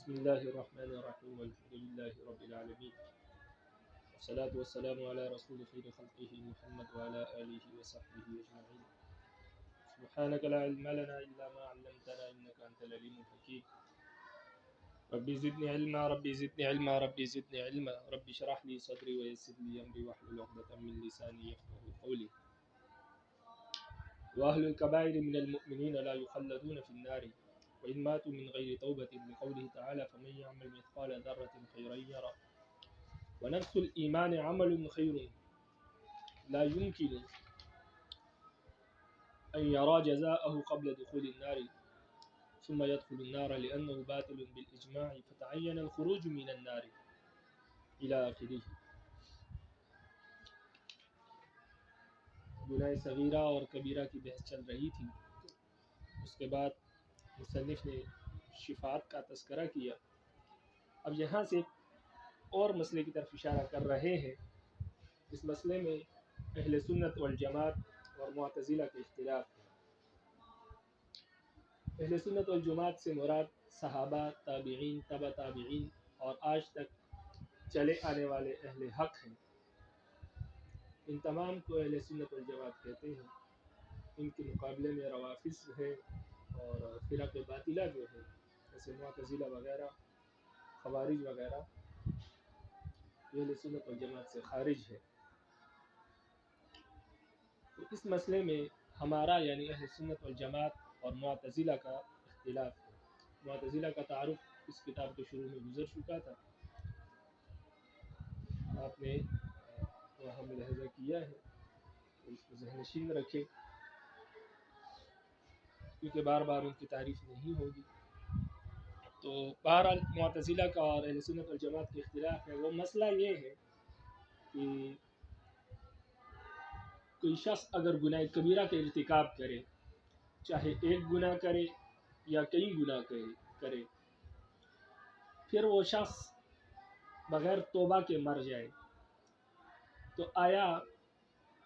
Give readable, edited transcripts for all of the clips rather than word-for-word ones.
بسم الله الرحمن الرحيم والحمد لله رب العالمين والصلاة والسلام على رسول خير خلقه محمد وعلى آله وصحبه أجمعين. سبحانك لا علم لنا إلا ما علمتنا إنك أنت العليم الحكيم. ربي زدني علما ربي زدني علما ربي زدني علما ربي اشرح لي صدري ويسر لي أمري واحلل عقدة من لساني يفقهوا قولي. وأهل الكبائر من المؤمنين لا يخلدون في النار وإن ماتوا من غير توبة لقوله تعالى فمن يعمل مثقال ذرة خيرا يره. ونفس الإيمان عمل خير لا يمكن أن يرى جزاءه قبل دخول النار ثم يدخل النار لأنه باطل بالإجماع فتعين الخروج من النار إلى آخره. گناہ صغیرہ اور کبیرہ کی بحث چل رہی تھی. اس کے بعد مصنف نے شفاعت کا تذکرہ کیا. اب یہاں سے اور مسئلے کی طرف اشارہ کر رہے ہیں. اس مسئلے میں اہل سنت والجماعت اور معتزلہ کے اختلاف ہے. اہل سنت والجماعت سے مراد صحابہ، تابعین، تبع تابعین اور آج تک چلے آنے والے اہل حق ہیں. ان تمام کو اہل سنت والجماعت کہتے ہیں. ان کے مقابلے میں روافض ہے اور فرق باطلہ جو ہے جیسے معتزلہ وغیرہ، خوارج وغیرہ، یہ اہل سنت والجماعت سے خارج ہے. تو اس مسئلے میں ہمارا یعنی اہل سنت والجماعت اور معتزلہ کا اختلاف ہے. معتزلہ کا تعارف اس کتاب کے شروع میں گزر چکا تھا، آپ نے وہاں ملاحظہ کیا ہے. اس کو ذہن نشین رکھے کیونکہ بار بار ان کی تعریف نہیں ہوگی. تو بہرحال معتزلہ کا اور اہل سنت والجماعت کے اختلاف ہے. وہ مسئلہ یہ ہے کہ کوئی شخص اگر گناہ کبیرہ کا ارتکاب کرے، چاہے ایک گناہ کرے یا کئی گناہ کرے، پھر وہ شخص بغیر توبہ کے مر جائے، تو آیا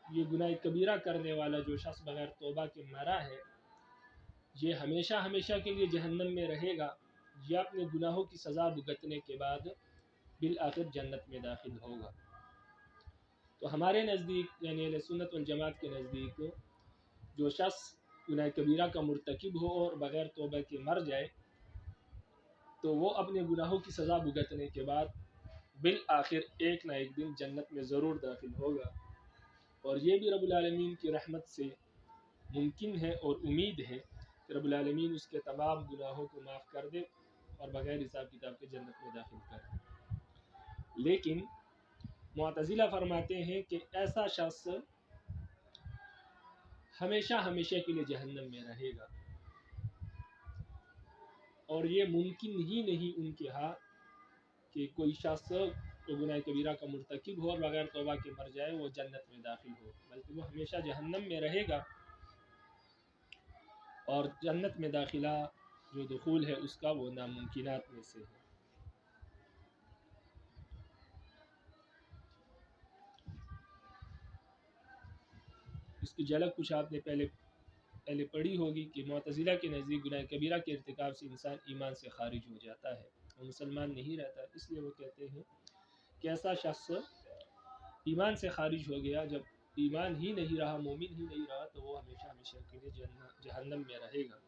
یہ گناہ کبیرہ کرنے والا جو شخص بغیر توبہ کے مرا ہے یہ ہمیشہ ہمیشہ کے لیے جہنم میں رہے گا یا اپنے گناہوں کی سزا بھگتنے کے بعد بالآخر جنت میں داخل ہوگا؟ تو ہمارے نزدیک یعنی اہل سنت والجماعت کے نزدیک جو شخص گناہ کبیرہ کا مرتکب ہو اور بغیر توبہ کے مر جائے تو وہ اپنے گناہوں کی سزا بھگتنے کے بعد بالآخر ایک نہ ایک دن جنت میں ضرور داخل ہوگا. اور یہ بھی رب العالمین کی رحمت سے ممکن ہے اور امید ہے کہ رب العالمین اس کے تمام گناہوں کو معاف کر دے اور بغیر حساب کتاب کے جنت میں داخل کر دے. لیکن معتزلہ فرماتے ہیں کہ ایسا شخص ہمیشہ ہمیشہ کے لیے جہنم میں رہے گا اور یہ ممکن ہی نہیں ان کے ہاں کہ کوئی شخص جو گناہ کبیرہ کا مرتکب ہو اور بغیر توبہ کے مر جائے وہ جنت میں داخل ہو، بلکہ وہ ہمیشہ جہنم میں رہے گا. اور جنت میں داخلہ جو دخول ہے اس کا وہ ناممکنات میں سے ہے. اس کی جھلک کچھ آپ نے پہلے پڑھی ہوگی کہ معتزلہ کے نزدیک گناہ کبیرہ کے ارتکاب سے انسان ایمان سے خارج ہو جاتا ہے، وہ مسلمان نہیں رہتا. اس لیے وہ کہتے ہیں کہ ایسا شخص ایمان سے خارج ہو گیا، جب ایمان ہی نہیں رہا، مومن ہی نہیں رہا، تو وہ ہمیشہ ہمیشہ کے لیے جہنم میں رہے گا.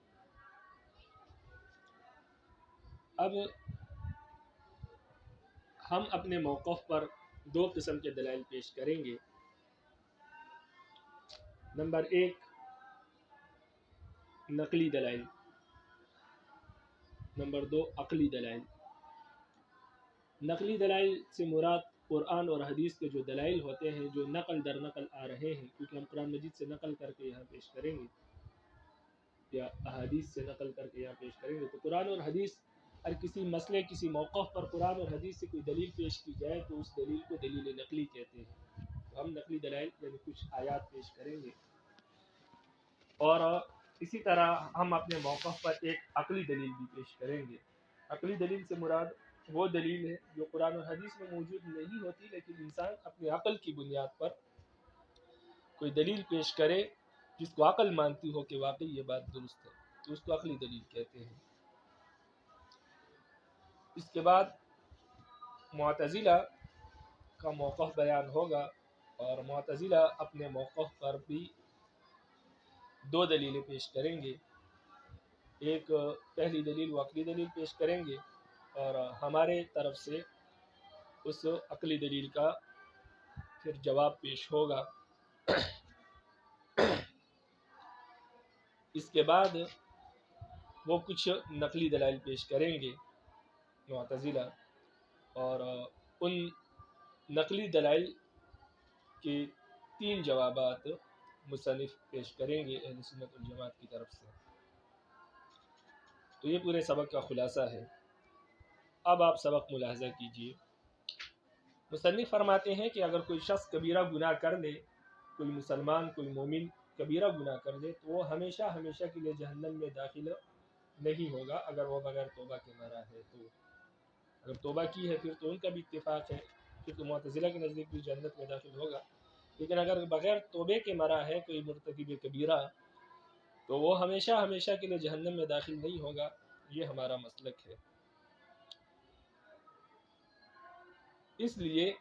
اب ہم اپنے موقف پر دو قسم کے دلائل پیش کریں گے. نمبر ایک، نقلی دلائل. نمبر دو، عقلی دلائل. نقلی دلائل سے مراد قرآن اور حدیث کے جو دلائل ہوتے ہیں جو نقل در نقل آ رہے ہیں، کیونکہ ہم قرآن مجید سے نقل کر کے یہاں پیش کریں گے یا احادیث سے نقل کر کے یہاں پیش کریں گے. تو قرآن اور حدیث، ہر کسی مسئلے کسی موقف پر قرآن اور حدیث سے کوئی دلیل پیش کی جائے تو اس دلیل کو دلیل نقلی کہتے ہیں. تو ہم نقلی دلائل یعنی کچھ آیات پیش کریں گے، اور اسی طرح ہم اپنے موقف پر ایک عقلی دلیل بھی پیش کریں گے. عقلی دلیل سے مراد وہ دلیل ہے جو قرآن اور حدیث میں موجود نہیں ہوتی، لیکن انسان اپنے عقل کی بنیاد پر کوئی دلیل پیش کرے جس کو عقل مانتی ہو کہ واقعی یہ بات درست ہے، تو اس کو عقلی دلیل کہتے ہیں. اس کے بعد معتزلہ کا موقف بیان ہوگا، اور معتزلہ اپنے موقف پر بھی دو دلیلیں پیش کریں گے. ایک پہلی دلیل وہ عقلی دلیل پیش کریں گے، اور ہمارے طرف سے اس عقلی دلیل کا پھر جواب پیش ہوگا. اس کے بعد وہ کچھ نقلی دلائل پیش کریں گے معتزلہ، اور ان نقلی دلائل کے 3 جوابات مصنف پیش کریں گے اہل سنت والجماعت کی طرف سے. تو یہ پورے سبق کا خلاصہ ہے. اب آپ سبق ملاحظہ کیجئے. مصنف فرماتے ہیں کہ اگر کوئی شخص کبیرہ گناہ کر لے، کوئی مسلمان، کوئی مومن کبیرہ گناہ کر لے، تو وہ ہمیشہ ہمیشہ کے لیے جہنم میں داخل نہیں ہوگا اگر وہ بغیر توبہ کے مرا ہے. تو اگر توبہ کی ہے پھر تو ان کا بھی اتفاق ہے، کیونکہ معتزلہ کے نزدیک بھی جنت میں داخل ہوگا. لیکن اگر بغیر توبے کے مرا ہے کوئی مرتکب کبیرہ، تو وہ ہمیشہ ہمیشہ کے لیے جہنم میں داخل نہیں ہوگا. یہ ہمارا مسلک ہے. اس لیے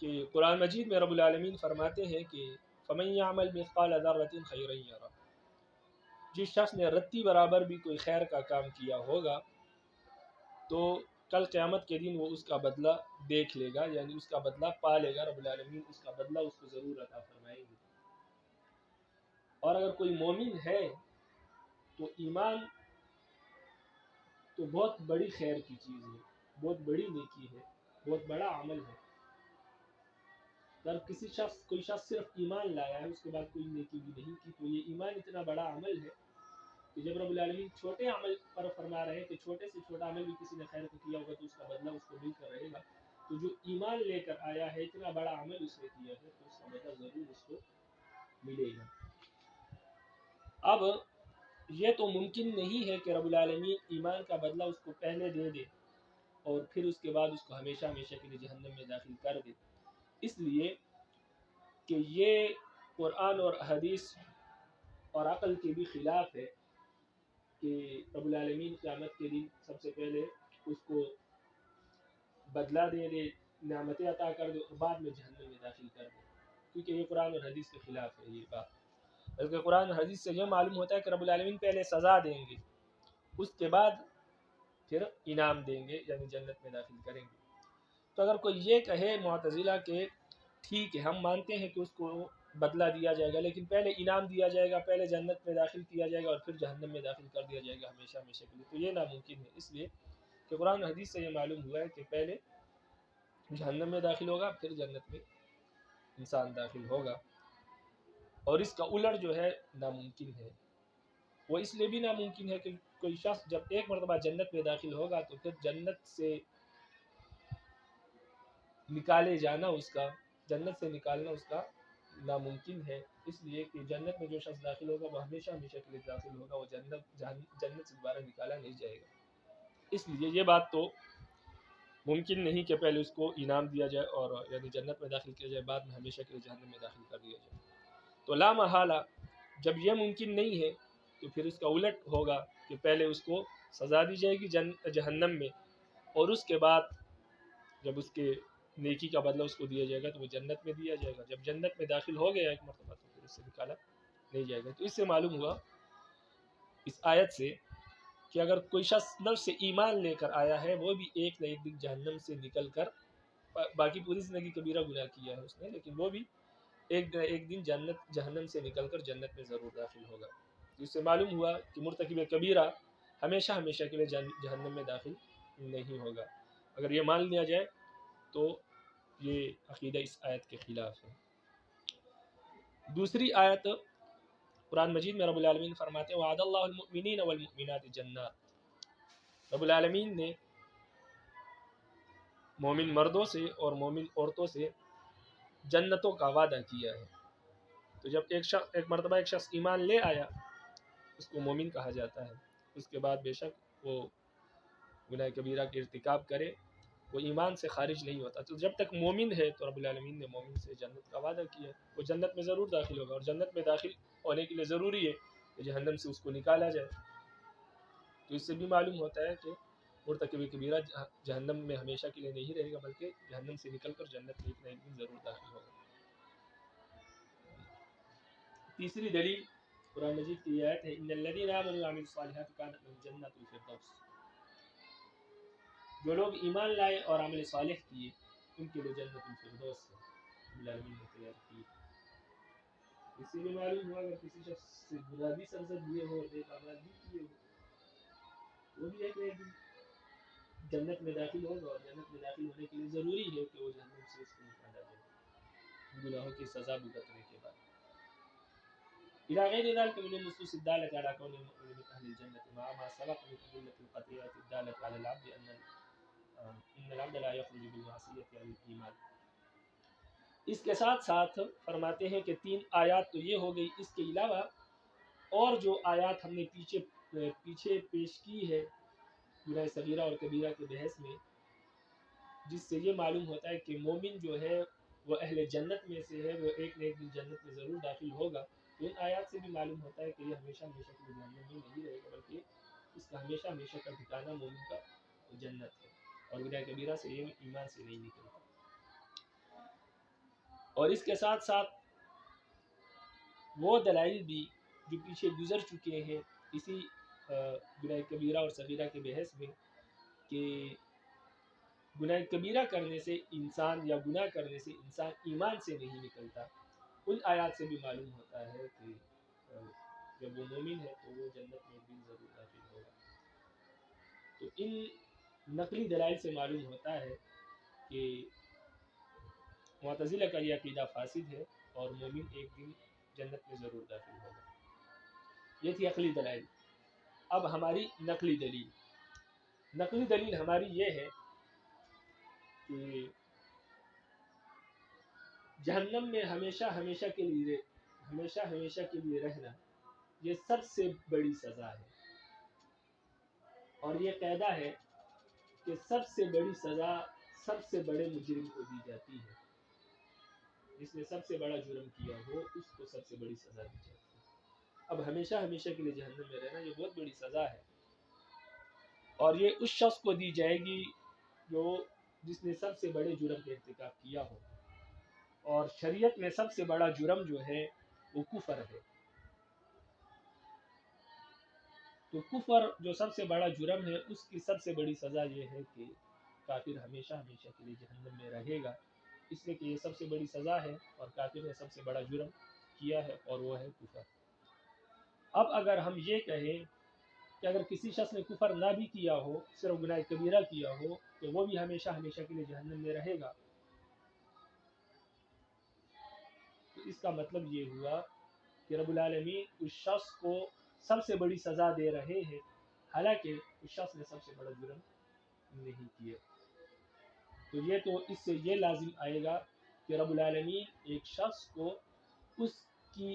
کہ قرآن مجید میں رب العالمین فرماتے ہیں کہ فَمَن يَعْمَلْ مِثْقَالَ ذَرَّةٍ خَيْرًا يَرَهُ، جس شخص نے رتی برابر بھی کوئی خیر کا کام کیا ہوگا تو کل قیامت کے دن وہ اس کا بدلہ دیکھ لے گا، یعنی اس کا بدلہ پا لے گا. رب العالمین اس کا بدلہ اس کو ضرور عطا فرمائیں گے. اور اگر کوئی مومن ہے تو ایمان تو بہت بڑی خیر کی چیز ہے، بہت بڑی نیکی ہے، بہت بڑا عمل ہے. اگر کوئی شخص صرف ایمان لایا ہے، اس کے بعد کوئی نیکی بھی نہیں کی، تو یہ ایمان اتنا بڑا عمل ہے کہ جب رب العالمین چھوٹے عمل پر فرما رہے ہیں کہ چھوٹے سے چھوٹا عمل بھی کسی نے خیر کو کیا ہوگا تو اس کا بدلہ اس کو مل کر رہے گا. تو جو ایمان لے کر آیا ہے، اتنا بڑا عمل اس نے کیا ہے، تو اس کا بدلہ ضرور اس کو ملے گا. اب یہ تو ممکن نہیں ہے کہ رب العالمین ایمان کا بدلہ اس کو پہلے دے دے اور پھر اس کے بعد اس کو ہمیشہ ہمیشہ کے لیے جہنم میں داخل کر دے. اس لیے کہ یہ قرآن اور حدیث اور عقل کے بھی خلاف ہے کہ رب العالمین قیامت کے دن سب سے پہلے اس کو بدلہ دے دے، نعمتیں عطا کر دے اور بعد میں جہنم میں داخل کر دے، کیونکہ یہ قرآن اور حدیث کے خلاف ہے یہ بات. بلکہ قرآن اور حدیث سے یہ معلوم ہوتا ہے کہ رب العالمین پہلے سزا دیں گے، اس کے بعد پھر انعام دیں گے، یعنی جنت میں داخل کریں گے. تو اگر کوئی یہ کہے معتزلہ کہ ٹھیک ہے ہم مانتے ہیں کہ اس کو بدلہ دیا جائے گا، لیکن پہلے انعام دیا جائے گا، پہلے جنت میں داخل کیا جائے گا اور پھر جہنم میں داخل کر دیا جائے گا ہمیشہ ہمیشہ کے لیے، تو یہ ناممکن ہے. اس لیے کہ قرآن حدیث سے یہ معلوم ہوا ہے کہ پہلے جہنم میں داخل ہوگا پھر جنت میں انسان داخل ہوگا. اور اس کا الٹ جو ہے ناممکن ہے. وہ اس لیے بھی ناممکن ہے کہ کوئی شخص جب ایک مرتبہ جنت میں داخل ہوگا تو پھر جنت سے نکالے جانا، اس کا جنت سے نکالنا اس کا ناممکن ہے. اس لیے کہ جنت میں جو شخص داخل ہوگا وہ ہمیشہ ہمیشہ کے لیے داخل ہوگا، وہ جنت سے دوبارہ نکالا نہیں جائے گا. اس لیے یہ بات تو ممکن نہیں کہ پہلے اس کو انعام دیا جائے اور یعنی جنت میں داخل کیا جائے، بعد میں ہمیشہ کے لیے جہنم میں داخل کر دیا جائے. تو لا محالہ جب یہ ممکن نہیں ہے تو پھر اس کا الٹ ہوگا کہ پہلے اس کو سزا دی جائے گی جہنم میں، اور اس کے بعد جب اس کے نیکی کا بدلہ اس کو دیا جائے گا تو وہ جنت میں دیا جائے گا. جب جنت میں داخل ہو گیا ایک مرتبہ تو پھر اس سے نکالا نہیں جائے گا. تو اس سے معلوم ہوا اس آیت سے کہ اگر کوئی شخص نفس سے ایمان لے کر آیا ہے، وہ بھی ایک نہ ایک دن جہنم سے نکل کر، باقی پوری زندگی کبیرہ گناہ کیا ہے اس نے، لیکن وہ بھی ایک نہ ایک دن جہنم سے نکل کر جنت میں ضرور داخل ہوگا. اس سے معلوم ہوا کہ مرتکب کبیرہ ہمیشہ ہمیشہ کے لیے جہنم میں داخل نہیں ہوگا. اگر یہ مان لیا جائے تو یہ عقیدہ اس آیت کے خلاف ہے. دوسری آیت قرآن مجید میں رب العالمین فرماتے ہیں وعد اللہ المؤمنین والمؤمنات جنات. رب العالمین نے مومن مردوں سے اور مومن عورتوں سے جنتوں کا وعدہ کیا ہے. تو جب ایک مرتبہ ایک شخص ایمان لے آیا اس کو مومن کہا جاتا ہے. اس کے بعد بے شک وہ گناہ کبیرہ کے ارتکاب کرے وہ ایمان سے خارج نہیں ہوتا. تو جب تک مومن ہے تو رب العالمین نے مومن سے جنت کا وعدہ کیا، وہ جنت میں ضرور داخل ہوگا، اور جنت میں داخل ہونے کے لیے ضروری ہے کہ جہنم سے اس کو نکالا جائے. تو اس سے بھی معلوم ہوتا ہے کہ مرتکب کبیرہ جہنم میں ہمیشہ کے لیے نہیں رہے گا، بلکہ جہنم سے نکل کر جنت میں ایک نہ ایک دن ضرور داخل ہوگا۔ تیسری دلیل قرآن مجید کی آیت ہے ان الذین آمنوا وعملوا الصالحات کانت لهم جنات الفردوس، جو لوگ ایمان لائے اور عمل صالح کیے ان کے لیے جنت الفردوس ہے، العالمین نے تیار کی۔ اس سے بھی معلوم ہوا اگر کسی شخص سے برا بھی سرزد ہوئے ہو اور نیک اعمال بھی کیے ہو، وہ بھی ایک نہ ایک دن جنت میں داخل ہوگا، اور جنت میں داخل ہونے کے لیے ضروری ہے کہ وہ جہنم سے اس کو نکالا جائے گناہوں کی سزا بھگتنے کے بعد۔ إلى غير ذلك من النصوص الدالة على كون المؤمن من أهل الجنة مع ما سبق من أدلة القطعية الدالة على العبد إن العبد لا يخرج بالمعصية عن الإيمان۔ اس کے ساتھ ساتھ فرماتے ہیں کہ 3 آیات تو یہ ہو گئی، اس کے علاوہ اور جو آیات ہم نے پیچھے پیش کی ہے گناہ صغیرہ اور کبیرہ کے بحث میں، جس سے یہ معلوم ہوتا ہے کہ مومن جو ہے وہ اہل جنت میں سے ہے، وہ ایک نہ ایک دن جنت میں ضرور داخل ہوگا۔ ان آیات سے بھی معلوم ہوتا ہے کہ یہ ہمیشہ ہمیشہ کے لیے جہنم میں نہیں رہے گا، بلکہ اس کا ہمیشہ ہمیشہ کا ٹھکانہ مومن کا جنت ہے، اور گناہ کبیرہ سے یہ ایمان سے نہیں نکلتا۔ اور اس کے ساتھ ساتھ وہ دلائل بھی جو پیچھے گزر چکے ہیں اسی گناہ کبیرہ اور صغیرہ کے بحث میں، کہ گناہ کبیرہ کرنے سے انسان یا گناہ کرنے سے انسان ایمان سے نہیں نکلتا، ان آیات سے بھی معلوم ہوتا ہے کہ جب وہ مومن ہے تو وہ جنت میں ایک دن ضرور داخل ہوگا۔ تو ان نقلی دلائل سے معلوم ہوتا ہے کہ معتزلہ کا یہ عقیدہ فاسد ہے اور مومن ایک دن جنت میں ضرور داخل ہوگا۔ یہ تھی عقلی دلائل۔ اب ہماری نقلی دلیل ہماری یہ ہے کہ جہنم میں ہمیشہ ہمیشہ کے لیے رہنا یہ سب سے بڑی سزا ہے، اور یہ قاعدہ ہے کہ سب سے بڑی سزا سب سے بڑے مجرم کو دی جاتی ہے۔ جس نے سب سے بڑا جرم کیا ہو اس کو سب سے بڑی سزا دی جاتی ہے۔ اب ہمیشہ ہمیشہ کے لیے جہنم میں رہنا یہ بہت بڑی سزا ہے، اور یہ اس شخص کو دی جائے گی جس نے سب سے بڑے جرم کا ارتکاب کیا ہو، اور شریعت میں سب سے بڑا جرم جو ہے وہ کفر ہے۔ تو کفر جو سب سے بڑا جرم ہے اس کی سب سے بڑی سزا یہ ہے کہ کافر ہمیشہ ہمیشہ کے لیے جہنم میں رہے گا، اس لیے کہ یہ سب سے بڑی سزا ہے اور کافر نے سب سے بڑا جرم کیا ہے، اور وہ ہے کفر۔ اب اگر ہم یہ کہیں کہ اگر کسی شخص نے کفر نہ بھی کیا ہو، صرف گناہ کبیرہ کیا ہو، تو وہ بھی ہمیشہ ہمیشہ کے لیے جہنم میں رہے گا، تو اس کا مطلب یہ ہوا کہ رب العالمین اس شخص کو سب سے بڑی سزا دے رہے ہیں، حالانکہ اس شخص نے سب سے بڑا جرم نہیں کیا۔ تو اس سے یہ لازم آئے گا کہ رب العالمین ایک شخص کو اس کی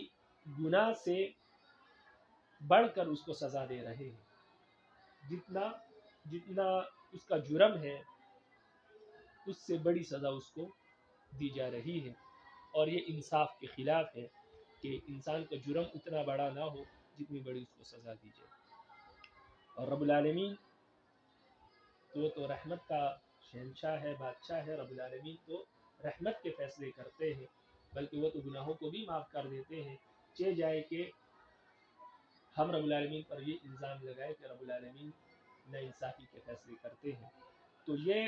گناہ سے بڑھ کر اس کو سزا دے رہے ہیں، جتنا اس کا جرم ہے اس سے بڑی سزا اس کو دی جا رہی ہے، اور یہ انصاف کے خلاف ہے کہ انسان کا جرم اتنا بڑا نہ ہو جتنی بڑی اس کو سزا دی جائے۔ اور رب العالمین تو رحمت کا شہنشاہ ہے، بادشاہ ہے، رب العالمین تو رحمت کے فیصلے کرتے ہیں، بلکہ وہ تو گناہوں کو بھی معاف کر دیتے ہیں۔ چہ جائے کہ ہم رب العالمین پر یہ الزام لگائے کہ رب العالمین ناانصافی کے فیصلے کرتے ہیں، تو یہ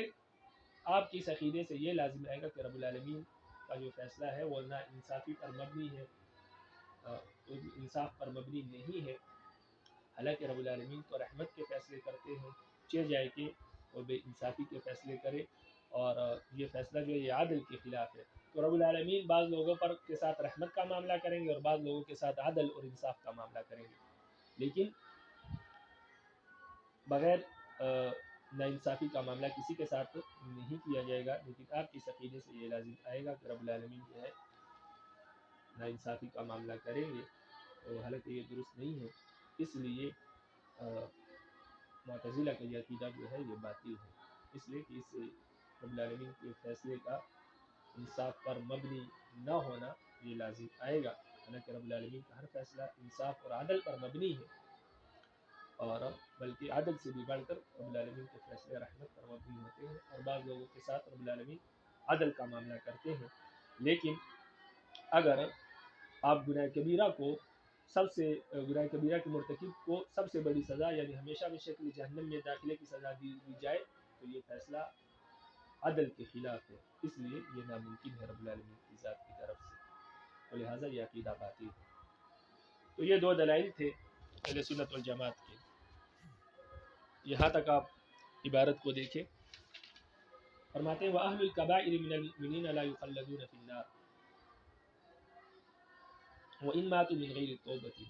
آپ کی اس عقیدے سے یہ لازم آئے گا کہ رب العالمین کا جو فیصلہ ہے وہ ناانصافی پر مبنی ہے، انصاف پر مبنی نہیں ہے، حالانکہ رب العالمین تو رحمت کے فیصلے کرتے ہیں، چہ جائے کہ وہ بے انصافی کے فیصلے کرے، اور یہ فیصلہ جو ہے یہ عادل کے خلاف ہے۔ تو رب العالمین بعض لوگوں کے ساتھ رحمت کا معاملہ کریں گے اور بعض لوگوں کے ساتھ عدل اور انصاف کا معاملہ کریں گے، لیکن بغیر ناانصافی کا معاملہ کسی کے ساتھ نہیں کیا جائے گا۔ لیکن آپ کی عقیدے سے یہ لازم آئے گا کہ رب العالمین جو ہے ناانصافی کا معاملہ کریں گے، اور حالانکہ یہ درست نہیں ہے، اس لیے معتزلہ کا یہ عقیدہ جو ہے یہ باطل ہے، اس لیے کہ اس سے رب العالمین کے فیصلے کا انصاف پر مبنی نہ ہونا یہ لازم آئے گا، حالانکہ رب العالمین کا ہر فیصلہ انصاف اور عدل پر مبنی ہے، اور بلکہ عدل سے بھی بڑھ کر رب العالمین کے فیصلے بعض لوگوں کے ساتھ رب العالمین عدل کا معاملہ کرتے ہیں. لیکن اگر آپ گناہ کبیرہ کے مرتکب کو سب سے بڑی سزا یعنی ہمیشہ ہمیشہ کے لیے جہنم میں داخلے کی سزا دی جائے تو یہ فیصلہ عدل کے خلاف ہے، اس لیے یہ ناممکن ہے رب العالمین کی ذات کی طرف سے، اور لہٰذا یہ عقیدہ باطل ہے. تو یہ دو دلائل تھے اہل سنت والجماعت کے. یہاں تک آپ عبارت کو دیکھیں. فرماتے ہیں وَأَهْلُ الْكَبَائِرِ مِنَ الْمُؤْمِنِينَ لَا يُخَلَّدُونَ فِي النَّارِ وَإِن مَاتُوا مِنْ غَيْرِ التَّوْبَةِ.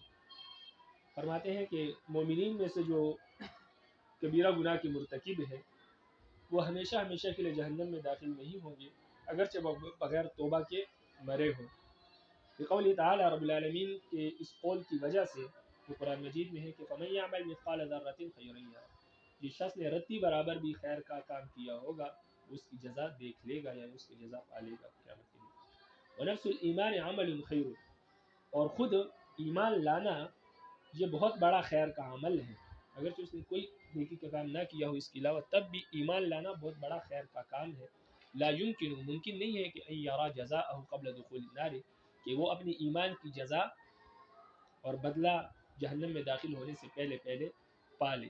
فرماتے ہیں کہ مومنین میں سے جو کبیرہ گناہ کے مرتکب ہیں وہ ہمیشہ ہمیشہ کے لیے جہنم میں داخل نہیں ہوں گے اگرچہ وہ بغیر توبہ کے مرے ہوں. بقول تعالی رب العالمین کے اس قول کی وجہ سے جو قرآن مجید میں ہے کہ فَمَن يَعْمَلْ مِثْقَالَ ذَرَّةٍ خَيْرًا يَرَهُ، جس شخص نے رتی برابر بھی خیر کا کام کیا ہوگا اس کی جزا دیکھ لے گا، یعنی اس کی جزا پا لے گا قیامت کے دن. وَنَفْسُ الْإِيمَانِ عَمَلٌ خَيْرٌ، اور خود ایمان لانا یہ بہت بڑا خیر کا عمل ہے. اگرچہ اس نے کوئی نیکی کا کام نہ کیا ہو اس کے علاوہ تب بھی ایمان لانا بہت بڑا خیر کا کام ہے. لا يمکن، ممکن نہیں ہے کہ ان یرا جزاءہ قبل دخول النار، کہ وہ اپنی ایمان کی جزا اور بدلہ جہنم میں داخل ہونے سے پہلے پا لے.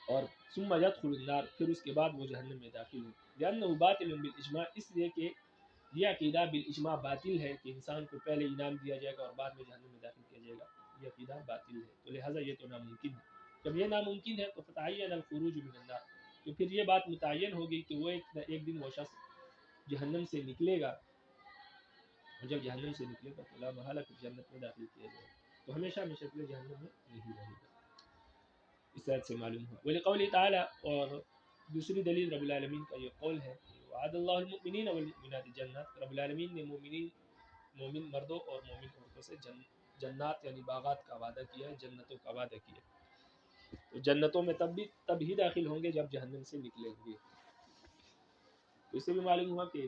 اور ثم يدخل النار، پھر اس کے بعد وہ جہنم میں داخل ہو. لأنه باطل بالاجماع، اس لیے کہ یہ عقیدہ بالاجماع باطل ہے کہ انسان کو پہلے انعام دیا جائے گا اور بعد میں جہنم میں داخل کیا جائے گا. یہ عقیدہ باطل ہے، تو لہٰذا یہ تو ناممکن ہے. جب یہ ناممکن ہے تو فتعین الخروج من النار، تو پھر یہ بات متعین ہوگی کہ وہ ایک دن وہ شخص جہنم سے نکلے گا، اور جب جہنم سے نکلے گا تو لا محالہ پھر جنت میں داخل کیا جائے گا، تو ہمیشہ ہمیشہ کے لیے جہنم میں نہیں رہے گا. اس آیت سے معلوم ہوا. وَلِقَوْلِ تعالیٰ، اور دوسری دلیل رب العالمین کا یہ قول ہے وَعَدَ اللَّهُ الْمُؤْمِنِينَ وَالْمُؤْمِنَاتِ جَنَّاتٍ، رب العالمین نے مومن مردوں اور مومن عورتوں سے جنات یعنی باغات کا وعدہ کیا ہے، جنتوں کا وعدہ کیا ہے. تو جنتوں میں تب ہی داخل ہوں گے جب جہنم سے نکلیں گے. تو اس سے بھی معلوم ہوا کہ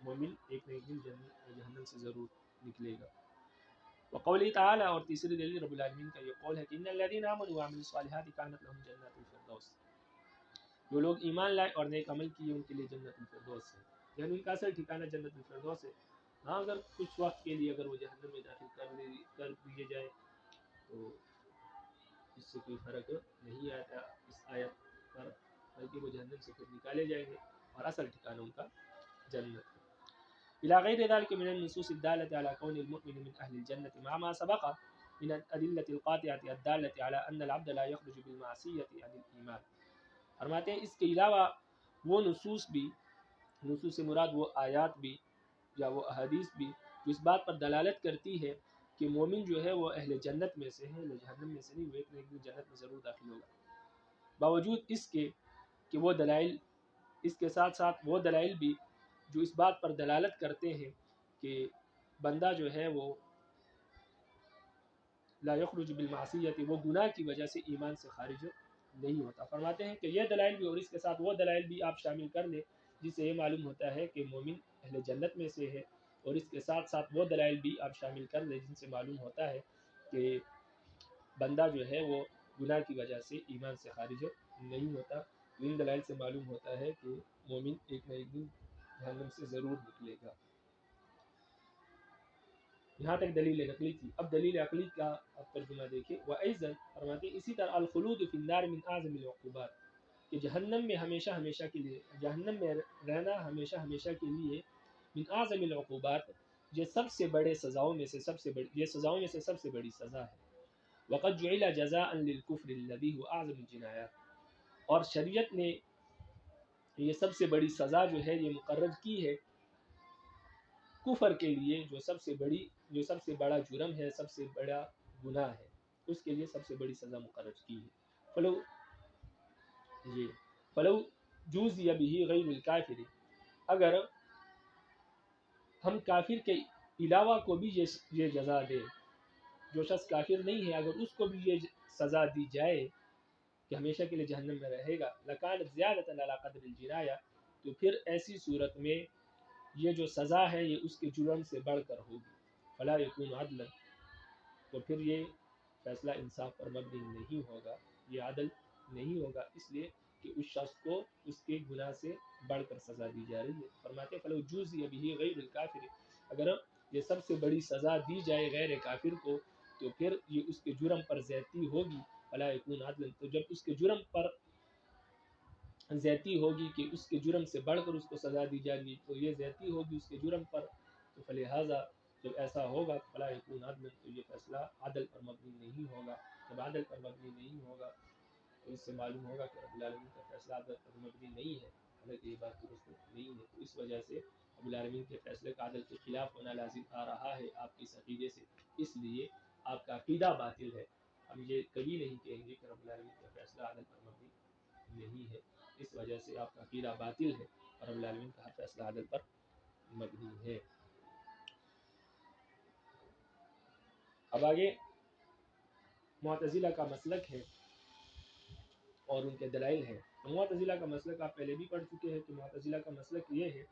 مومن ایک نہ ایک دن جہنم سے ضرور نکلے گا. وقوله تعالی، اور تیسری دلیل رب العالمین کا یہ قول ہے کہ ان الذين امنوا وعملوا الصالحات كانت لهم جنات الفردوس، جو لوگ ایمان لائے اور نیک عمل کیے ان کے لیے جنت الفردوس ہے، یعنی ان کا اصل ٹھکانہ جنت الفردوس ہے. ہاں اگر کچھ وقت کے لیے اگر وہ جہنم میں داخل کر دیے جائے تو اس سے کوئی فرق نہیں آتا اس آیت پر، بلکہ وہ جہنم سے پھر نکالے جائیں گے اور اصل ٹھکانہ ان کا جنت ہے. إلى غير ذلك من النصوص الدالة على كون المؤمن من أهل الجنة مع ما سبق من الأدلة القاطعة الدالة على أن العبد لا يخرج بالمعصية عن الإيمان. فرماتے ہیں اس کے علاوہ وہ نصوص بھی، نصوص سے مراد وہ آیات بھی یا وہ احادیث بھی جو اس بات پر دلالت کرتی ہے کہ مومن جو ہے وہ اہل جنت میں سے ہے، جہنم میں سے نہیں، وہ ایک نہ ایک دن جنت میں ضرور داخل ہوگا. باوجود اس کے کہ وہ دلائل، اس کے ساتھ ساتھ وہ دلائل بھی جو اس بات پر دلالت کرتے ہیں کہ بندہ جو ہے وہ لا یخرج بالمعصیت، وہ گناہ کی وجہ سے ایمان سے خارج نہیں ہوتا. فرماتے ہیں کہ یہ دلائل بھی اور اس کے ساتھ وہ دلائل بھی آپ شامل کر لیں جس سے یہ معلوم ہوتا ہے کہ مومن اہل جنت میں سے ہے، اور اس کے ساتھ ساتھ وہ دلائل بھی آپ شامل کر لیں جن سے معلوم ہوتا ہے کہ بندہ جو ہے وہ گناہ کی وجہ سے ایمان سے خارج نہیں ہوتا. ان دلائل سے معلوم ہوتا ہے کہ مومن ایک نہ ایک دن جہنم سے ضرور نکلے گا. یہاں تک دلیل نقلی تھی. اب دلیل عقلی کا اب ترجمہ دیکھیں. وَأَيْضًا، فرماتے ہیں اسی طرح الخلود فی النار من اعظم العقوبات، کہ جہنم میں ہمیشہ ہمیشہ کے لیے، جہنم میں رہنا ہمیشہ ہمیشہ کے لیے من اعظم العقوبات، یہ سب سے بڑے سزاؤں میں سے سب سے بڑی، یہ سزاؤں میں سے سب سے بڑی سزا ہے. وقد جعل جزاء للكفر الذي هو اعظم الجنایات، اور شریعت نے یہ سب سے بڑی سزا جو ہے یہ مقرر کی ہے کفر کے لیے، جو سب سے بڑا جرم ہے، سب سے بڑا گناہ ہے، اس کے لیے سب سے بڑی سزا مقرر کی ہے. فلو جوزی به غیر الکافر، اگر ہم کافر کے علاوہ کو بھی یہ جزا دے، جو شخص کافر نہیں ہے اگر اس کو بھی یہ سزا دی جائے کہ ہمیشہ کے لیے جہنم میں رہے گا، لکانت زیادۃ علی قدر الجنایہ، تو پھر ایسی صورت میں یہ جو سزا ہے یہ اس کے جرم سے بڑھ کر ہوگی. فلا یکون عدلا، تو پھر یہ فیصلہ انصاف پر مبنی نہیں ہوگا، یہ عدل نہیں ہوگا. اس لیے کہ اس شخص کو اس کے گناہ سے بڑھ کر سزا دی جا رہی ہے. فرماتے ہیں فَلَوْ جُوزِيَ بِهِ غَيْرُ الْكَافِرِ، اگر یہ سب سے بڑی سزا دی جائے غیر کافر کو تو پھر یہ اس کے جرم پر زیادتی ہوگی. فَلَا يَكُونُ عَدْلًا، تو جب اس کے جرم پر زیادتی ہوگی کہ اس کے جرم سے بڑھ کر اس کو سزا دی جائے گی تو یہ زیادتی ہوگی اس کے جرم پر. تو فلہٰذا جب ایسا ہوگا فلا یکون عدل، تو یہ فیصلہ عدل پر مبنی نہیں ہوگا. جب عدل پر مبنی نہیں ہوگا تو اس سے معلوم ہوگا کہ رب العالمین کا فیصلہ عدل پر مبنی نہیں ہے، حالانکہ یہ بات درست نہیں ہے. تو اس وجہ سے رب العالمین کے فیصلے کا عدل کے خلاف ہونا لازم آ رہا ہے آپ کی عقیدے سے، اس لیے آپ کا عقیدہ باطل ہے. ہم یہ کبھی نہیں کہیں گے کہ رب العالمین کا فیصلہ عدل پر مبنی نہیں ہے، اس وجہ سے آپ کا عقیدہ باطل ہے اور رب العالمین کا ہر فیصلہ عدل پر مبنی ہے. اب آگے معتزلہ کا مسلک ہے اور ان کے دلائل ہیں. معتزلہ کا مسلک آپ پہلے بھی پڑھ چکے ہیں کہ معتزلہ کا مسلک یہ ہے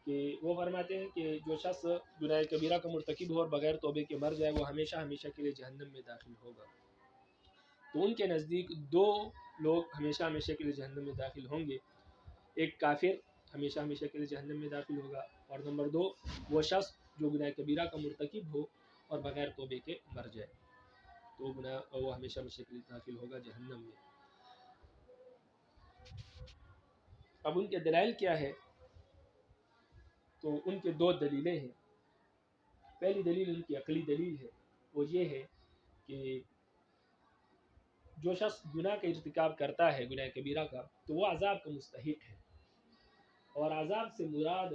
کہ وہ فرماتے ہیں کہ جو شخص گناہ کبیرہ کا مرتکب ہو اور بغیر توبے کے مر جائے وہ ہمیشہ ہمیشہ کے لیے جہنم میں داخل ہوگا. تو ان کے نزدیک دو لوگ ہمیشہ ہمیشہ کے لیے جہنم میں داخل ہوں گے. ایک کافر ہمیشہ ہمیشہ کے لیے جہنم میں داخل ہوگا، اور نمبر دو وہ شخص جو گناہ کبیرہ کا مرتکب ہو اور بغیر توبے کے مر جائے تو وہ ہمیشہ ہمیشہ کے لیے داخل ہوگا جہنم میں. اب ان کے دلائل کیا ہے؟ تو ان کے دو دلیلیں ہیں. پہلی دلیل ان کی عقلی دلیل ہے، وہ یہ ہے کہ جو شخص گناہ کا ارتکاب کرتا ہے گناہ کبیرہ کا تو وہ عذاب کا مستحق ہے، اور عذاب سے مراد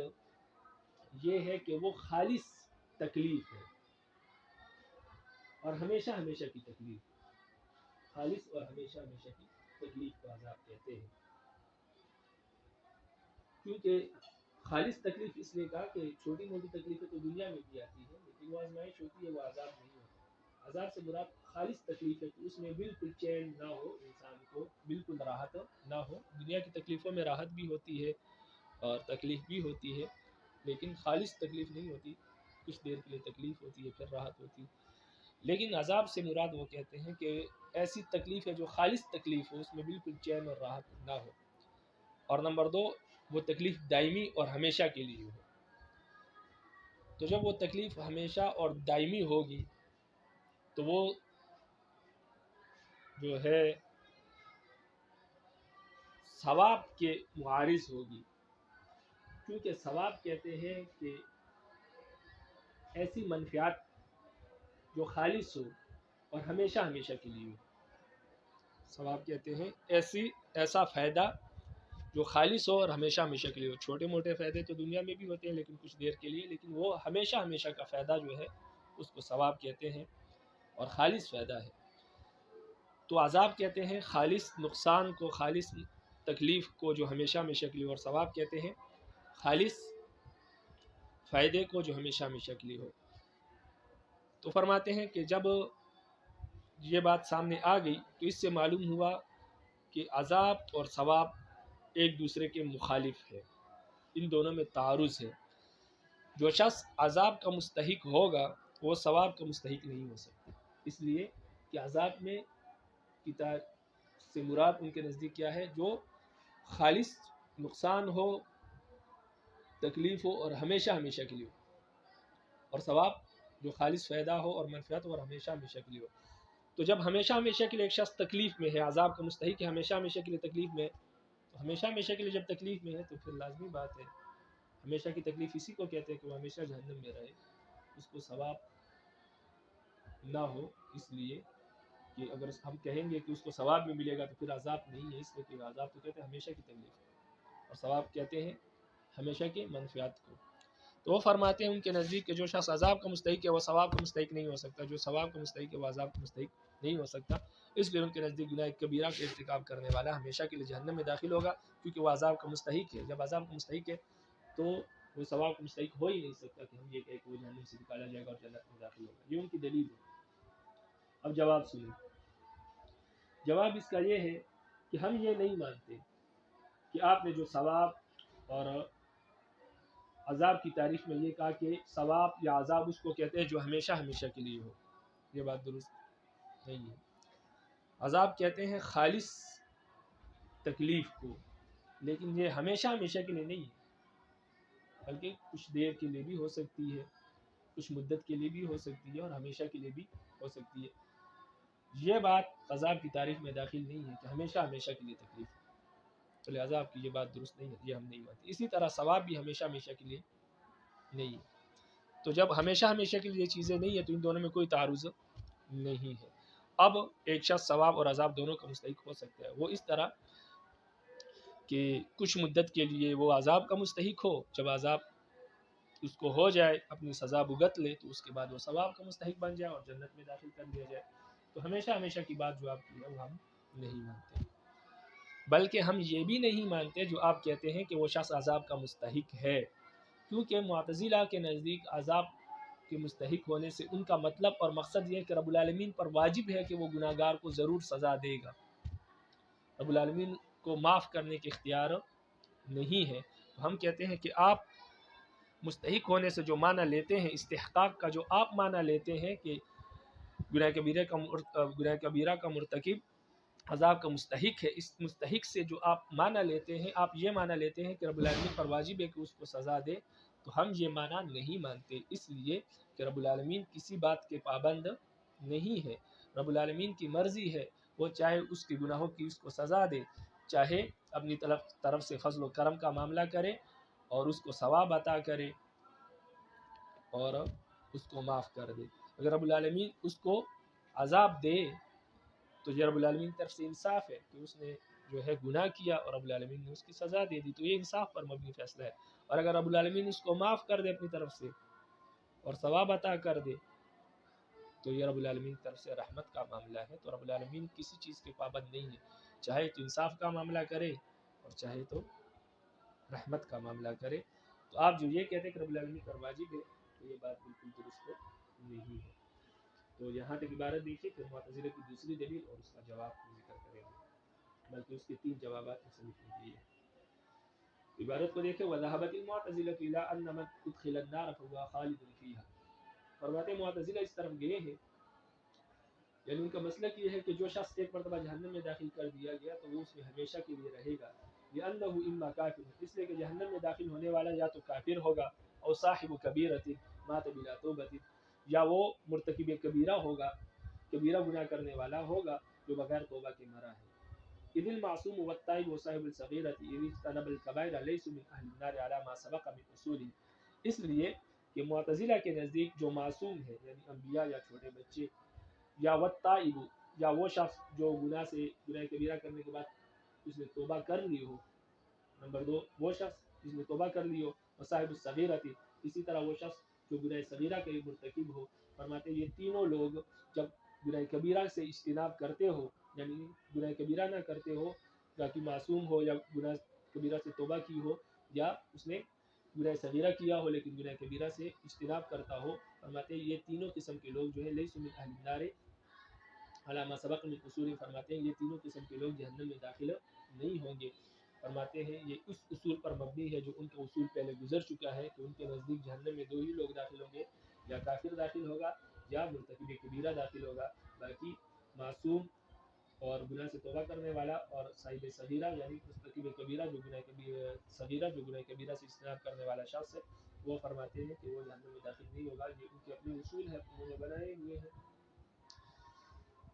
یہ ہے کہ وہ خالص تکلیف ہے اور ہمیشہ ہمیشہ کی تکلیف. خالص اور ہمیشہ ہمیشہ کی تکلیف کو عذاب کہتے ہیں. کیونکہ خالص تکلیف اس لیے کہا کہ چھوٹی موٹی تکلیفیں تو دنیا میں بھی آتی ہیں لیکن وہ آزمائش ہوتی ہے، وہ عذاب نہیں ہوتا. عذاب سے مراد خالص تکلیف ہے کہ اس میں بالکل چین نہ ہو، انسان کو بالکل راحت نہ ہو. دنیا کی تکلیفوں میں راحت بھی ہوتی ہے اور تکلیف بھی ہوتی ہے، لیکن خالص تکلیف نہیں ہوتی. کچھ دیر کے لیے تکلیف ہوتی ہے پھر راحت ہوتی ہے. لیکن عذاب سے مراد وہ کہتے ہیں کہ ایسی تکلیف ہے جو خالص تکلیف ہو، اس میں بالکل چین اور راحت نہ ہو. اور نمبر دو وہ تکلیف دائمی اور ہمیشہ کے لیے ہو. تو جب وہ تکلیف ہمیشہ اور دائمی ہوگی تو وہ جو ہے ثواب کے معارض ہوگی، کیونکہ ثواب کہتے ہیں کہ ایسی منفعت جو خالص ہو اور ہمیشہ ہمیشہ کے لیے ہو. ثواب کہتے ہیں ایسا فائدہ جو خالص ہو اور ہمیشہ ہمیشہ کے لیے ہو. چھوٹے موٹے فائدے تو دنیا میں بھی ہوتے ہیں لیکن کچھ دیر کے لیے، لیکن وہ ہمیشہ ہمیشہ کا فائدہ جو ہے اس کو ثواب کہتے ہیں اور خالص فائدہ ہے. تو عذاب کہتے ہیں خالص نقصان کو، خالص تکلیف کو جو ہمیشہ ہمیشہ کے لیے، اور ثواب کہتے ہیں خالص فائدے کو جو ہمیشہ ہمیشہ کے لیے ہو. تو فرماتے ہیں کہ جب یہ بات سامنے آ گئی تو اس سے معلوم ہوا کہ عذاب اور ثواب ایک دوسرے کے مخالف ہے، ان دونوں میں تعارض ہے. جو شخص عذاب کا مستحق ہوگا وہ ثواب کا مستحق نہیں ہو سکتا، اس لیے کہ عذاب میں سے مراد ان کے نزدیک کیا ہے؟ جو خالص نقصان ہو، تکلیف ہو اور ہمیشہ ہمیشہ کے لیے ہو، اور ثواب جو خالص فائدہ ہو اور منفعت ہو اور ہمیشہ ہمیشہ کے لیے ہو. تو جب ہمیشہ ہمیشہ کے لیے ایک شخص تکلیف میں ہے، عذاب کا مستحق ہے ہمیشہ ہمیشہ کے لیے تکلیف میں، تو ہمیشہ ہمیشہ کے لیے جب تکلیف میں ہے تو پھر لازمی بات ہے، ہمیشہ کی تکلیف اسی کو کہتے ہیں کہ وہ ہمیشہ جہنم میں رہے، اس کو ثواب نہ ہو. اس لیے کہ اگر ہم کہیں گے کہ اس کو ثواب میں ملے گا تو پھر عذاب نہیں ہے، اس لیے کہ عذاب تو کہتے ہیں ہمیشہ کی تکلیف اور ثواب کہتے ہیں ہمیشہ کے منفعات کو. تو وہ فرماتے ہیں ان کے نزدیک کہ جو شخص عذاب کا مستحق ہے وہ ثواب کا مستحق نہیں ہو سکتا، جو ثواب کا مستحق ہے وہ عذاب کا مستحق نہیں ہو سکتا. اس لیے ان کے نزدیک گناہ کبیرہ کا ارتکاب کرنے والا ہمیشہ کے لیے جہنم میں داخل ہوگا، کیونکہ وہ عذاب کا مستحق ہے. جب عذاب کا مستحق ہے تو وہ ثواب کا مستحق ہو ہی نہیں سکتا کہ ہم یہ کہیں کہ وہ جہنم سے نکالا جائے گا اور جنت میں داخل ہوگا. یہ ان کی دلیل ہے. اب جواب سنیں. جواب اس کا یہ ہے کہ ہم یہ نہیں مانتے کہ آپ نے جو ثواب اور عذاب کی تعریف میں یہ کہا کہ ثواب یا عذاب اس کو کہتے ہیں جو ہمیشہ ہمیشہ کے لیے ہو. یہ بات درست نہیں ہے. عذاب کہتے ہیں خالص تکلیف کو، لیکن یہ ہمیشہ ہمیشہ کے لیے نہیں ہے، بلکہ کچھ دیر کے لیے بھی ہو سکتی ہے، کچھ مدت کے لیے بھی ہو سکتی ہے، اور ہمیشہ کے لیے بھی ہو سکتی ہے۔ یہ بات عذاب کی تعریف میں داخل نہیں ہے کہ ہمیشہ ہمیشہ کے لیے تکلیف ہے، تو لہٰذا آپ کی یہ بات درست نہیں ہے، یہ ہم نہیں مانتے۔ اسی طرح ثواب بھی ہمیشہ ہمیشہ کے لیے نہیں ہے۔ تو جب ہمیشہ ہمیشہ کے لیے چیزیں نہیں ہیں تو ان دونوں میں کوئی تعارض نہیں ہے۔ اب ایک شخص ثواب اور عذاب دونوں کا مستحق ہو سکتا ہے، وہ اس طرح کہ کچھ مدت کے لیے وہ عذاب کا مستحق ہو، جب عذاب اس کو ہو جائے، اپنی سزا بھگت لے، تو اس کے بعد وہ ثواب کا مستحق بن جائے اور جنت میں داخل کر دیا جائے۔ تو ہمیشہ ہمیشہ کی بات جو آپ کی ہے وہ ہم نہیں مانتے، بلکہ ہم یہ بھی نہیں مانتے جو آپ کہتے ہیں کہ وہ شخص عذاب کا مستحق ہے، کیونکہ معتزلہ کے نزدیک عذاب کے مستحق ہونے سے ان کا مطلب اور مقصد یہ ہے کہ رب العالمین پر واجب ہے کہ وہ گناہ گار کو ضرور سزا دے گا، رب العالمین کو معاف کرنے کے اختیار نہیں ہے۔ ہم کہتے ہیں کہ آپ مستحق ہونے سے جو معنی لیتے ہیں، استحقاق کا جو آپ معنی لیتے ہیں کہ گناہ کبیرہ کا مرتکب عذاب کا مستحق ہے، اس مستحق سے جو آپ معنی لیتے ہیں، آپ یہ معنی لیتے ہیں کہ رب العالمین پر واجب ہے کہ اس کو سزا دے، تو ہم یہ معنی نہیں مانتے، اس لیے کہ رب العالمین کسی بات کے پابند نہیں ہے۔ رب العالمین کی مرضی ہے، وہ چاہے اس کے گناہوں کی اس کو سزا دے، چاہے اپنی طرف سے فضل و کرم کا معاملہ کرے اور اس کو ثواب عطا کرے اور اس کو معاف کر دے۔ اگر رب العالمین اس کو عذاب دے تو یہ رب العالمین کی طرف سے انصاف ہے کہ اس نے جو ہے گناہ کیا اور رب العالمین نے اس کی سزا دے دی، تو یہ انصاف پر مبنی فیصلہ ہے۔ اور اگر رب العالمین اس کو معاف کر دے اپنی طرف سے اور ثواب عطا کر دے تو یہ رب العالمین کی طرف سے رحمت کا معاملہ ہے۔ تو رب العالمین کسی چیز کے پابند نہیں ہے، چاہے تو انصاف کا معاملہ کرے اور چاہے تو رحمت کا معاملہ کرے۔ تو آپ جو یہ کہتے ہیں کہ رب العالمین پر واجب ہے، تو یہ بات بالکل درست نہیں ہے۔ تو یہاں تک عبارت دیکھیے، پھر معتزلہ کی دوسری دلیل اور اس کا جواب ذکر کریں گے، بلکہ اس کے 3 جوابات مصنف نے دیے ہیں۔ عبارت کو دیکھیں، وَذَهَبَتِ الْمُعْتَزِلَةُ إِلَىٰ أَنَّ مَنْ أُدْخِلَ النَّارَ فَهُوَ خَالِدٌ فِيهَا۔ فرماتے معتزلہ اس طرف گئے ہیں، یعنی ان کا مسلک یہ ہے کہ جو شخص ایک مرتبہ جہنم میں داخل کر دیا گیا تو وہ اس میں ہمیشہ کے لیے رہے گا، لِأَنَّهُ إِمَّا كَافِرٌ، اس لیے کہ جہنم میں داخل ہونے والا یا تو کافر ہوگا، اور صاحب کبیرۃ مات بلا توبۃ، یا وہ مرتکب کبیرہ ہوگا، کبیرہ گناہ کرنے والا ہوگا جو بغیر توبہ کے مرا ہے۔ اذ المعصوم والتائب وصاحب الصغیرۃ اذ اجتنب الکبائر لیس من اہل النار علی ما سبق من اصول، اس لیے کہ معتزلہ کے نزدیک جو معصوم ہے، یعنی انبیاء یا چھوٹے بچے، یا والتائب، یا وہ شخص جو گناہ کبیرہ کرنے کے بعد اس نے توبہ کر لی ہو، نمبر 2 وہ شخص جس نے توبہ کر لی ہو، وصاحب الصغیرۃ، اسی طرح وہ شخص جو گناہ صغیرہ کے مرتکب ہو۔ فرماتے یہ تینوں لوگ جب گناہ کبیرہ سے اجتناب کرتے ہو، یعنی گناہ کبیرہ نہ کرتے ہو، یا کہ معصوم ہو یا گناہ کبیرہ سے توبہ کی ہو، یا اس نے گناہ صغیرہ کیا ہو لیکن گناہ کبیرہ سے اجتناب کرتا ہو، فرماتے یہ تینوں قسم کے لوگ جو ہے لیس من اہل النار علی ما سبق من اصول، فرماتے ہیں یہ تینوں قسم کے لوگ جہنم میں داخل نہیں ہوں گے۔ فرماتے ہیں یہ اس اصول پر مبنی ہے جو ان کا اصول پہلے گزر چکا ہے کہ ان کے نزدیک جہنم میں 2 ہی لوگ داخل ہوں گے، یا کافر داخل ہوگا یا مرتکب کبیرہ داخل ہوگا، باقی معصوم اور گناہ سے توبہ کرنے والا اور صاحب صغیرہ یعنی مرتکب کبیرہ جو گناہ کبیرہ سے اجتناب کرنے والا شخص ہے، وہ فرماتے ہیں کہ وہ جہنم میں داخل نہیں ہوگا، یہ ان کے اپنے اصول ہیں، انہوں نے بنائے ہوئے ہیں۔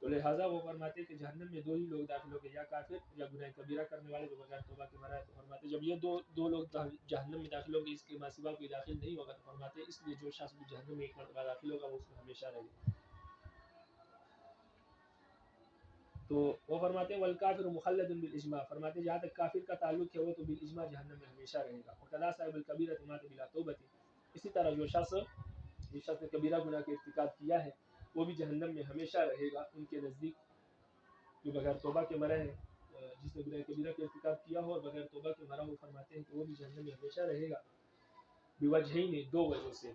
تو لہٰذا وہ فرماتے ہیں کہ جہنم میں 2 ہی لوگ داخل ہوں گے، یا کافر یا گناہ کبیرہ کرنے والے جو بغیر توبہ کے مرا ہے۔ تو فرماتے ہیں جب یہ دو لوگ جہنم میں داخل ہوں گے، اس کے ماں سوا کوئی داخل نہیں ہوگا، تو فرماتے ہیں اس لیے جو شخص بھی جہنم میں ایک مرتبہ داخل ہوگا وہ اس میں ہمیشہ رہے گا۔ تو وہ فرماتے ہیں والکافر مخلد بالاجماع، فرماتے ہیں جہاں تک کافر کا تعلق ہے وہ تو بالاجماع جہنم میں ہمیشہ رہے گا۔ وقضا صاحب الکبیرۃ مات بلا توبۃ، اسی طرح جو شخص نے کبیرہ گناہ کے ارتکاب کیا ہے وہ بھی جہنم میں ہمیشہ رہے گا ان کے نزدیک، جو بغیر توبہ کے مرے ہیں، جس نے گناہ کبیرہ کے ارتکاب کیا ہو اور بغیر توبہ کے مرا ہو، فرماتے ہیں کہ وہ بھی جہنم میں ہمیشہ رہے گا، بوجہین 2 وجہ سے،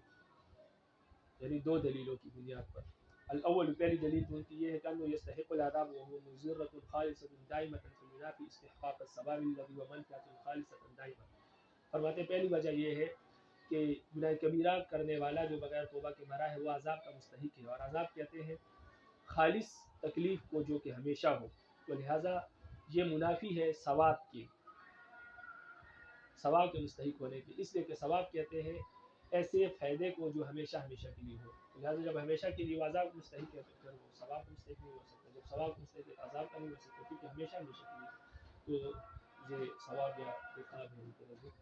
یعنی 2 دلیلوں کی بنیاد پر۔ الاول، پہلی دلیل تو ان کی یہ ہے کہ انه يستحق العذاب وهو مضرة خالصة دائمة فينافي استحقاق الثواب الذي ومنفعة خالصة دائمة۔ فرماتے ہیں پہلی وجہ یہ ہے کہ گناہ کبیرہ کرنے والا جو بغیر توبہ کے مرا ہے وہ عذاب کا مستحق ہے، اور عذاب کہتے ہیں خالص تکلیف کو جو کہ ہمیشہ ہو، تو لہٰذا یہ منافی ہے ثواب کے مستحق ہونے کے، اس لیے کہ ثواب کہتے ہیں ایسے فائدے کو جو ہمیشہ ہمیشہ کے لیے ہو، لہٰذا جب ہمیشہ کے لیے عذاب مستحق ہے تو پھر وہ ثواب مستحق نہیں ہو سکتا، جب ثواب مستحق ہے عذاب کا نہیں ہو سکتا، کیونکہ ہمیشہ ہمیشہ کے لیے تو یہ ثواب یا عقاب ہے ان کے نزدیک۔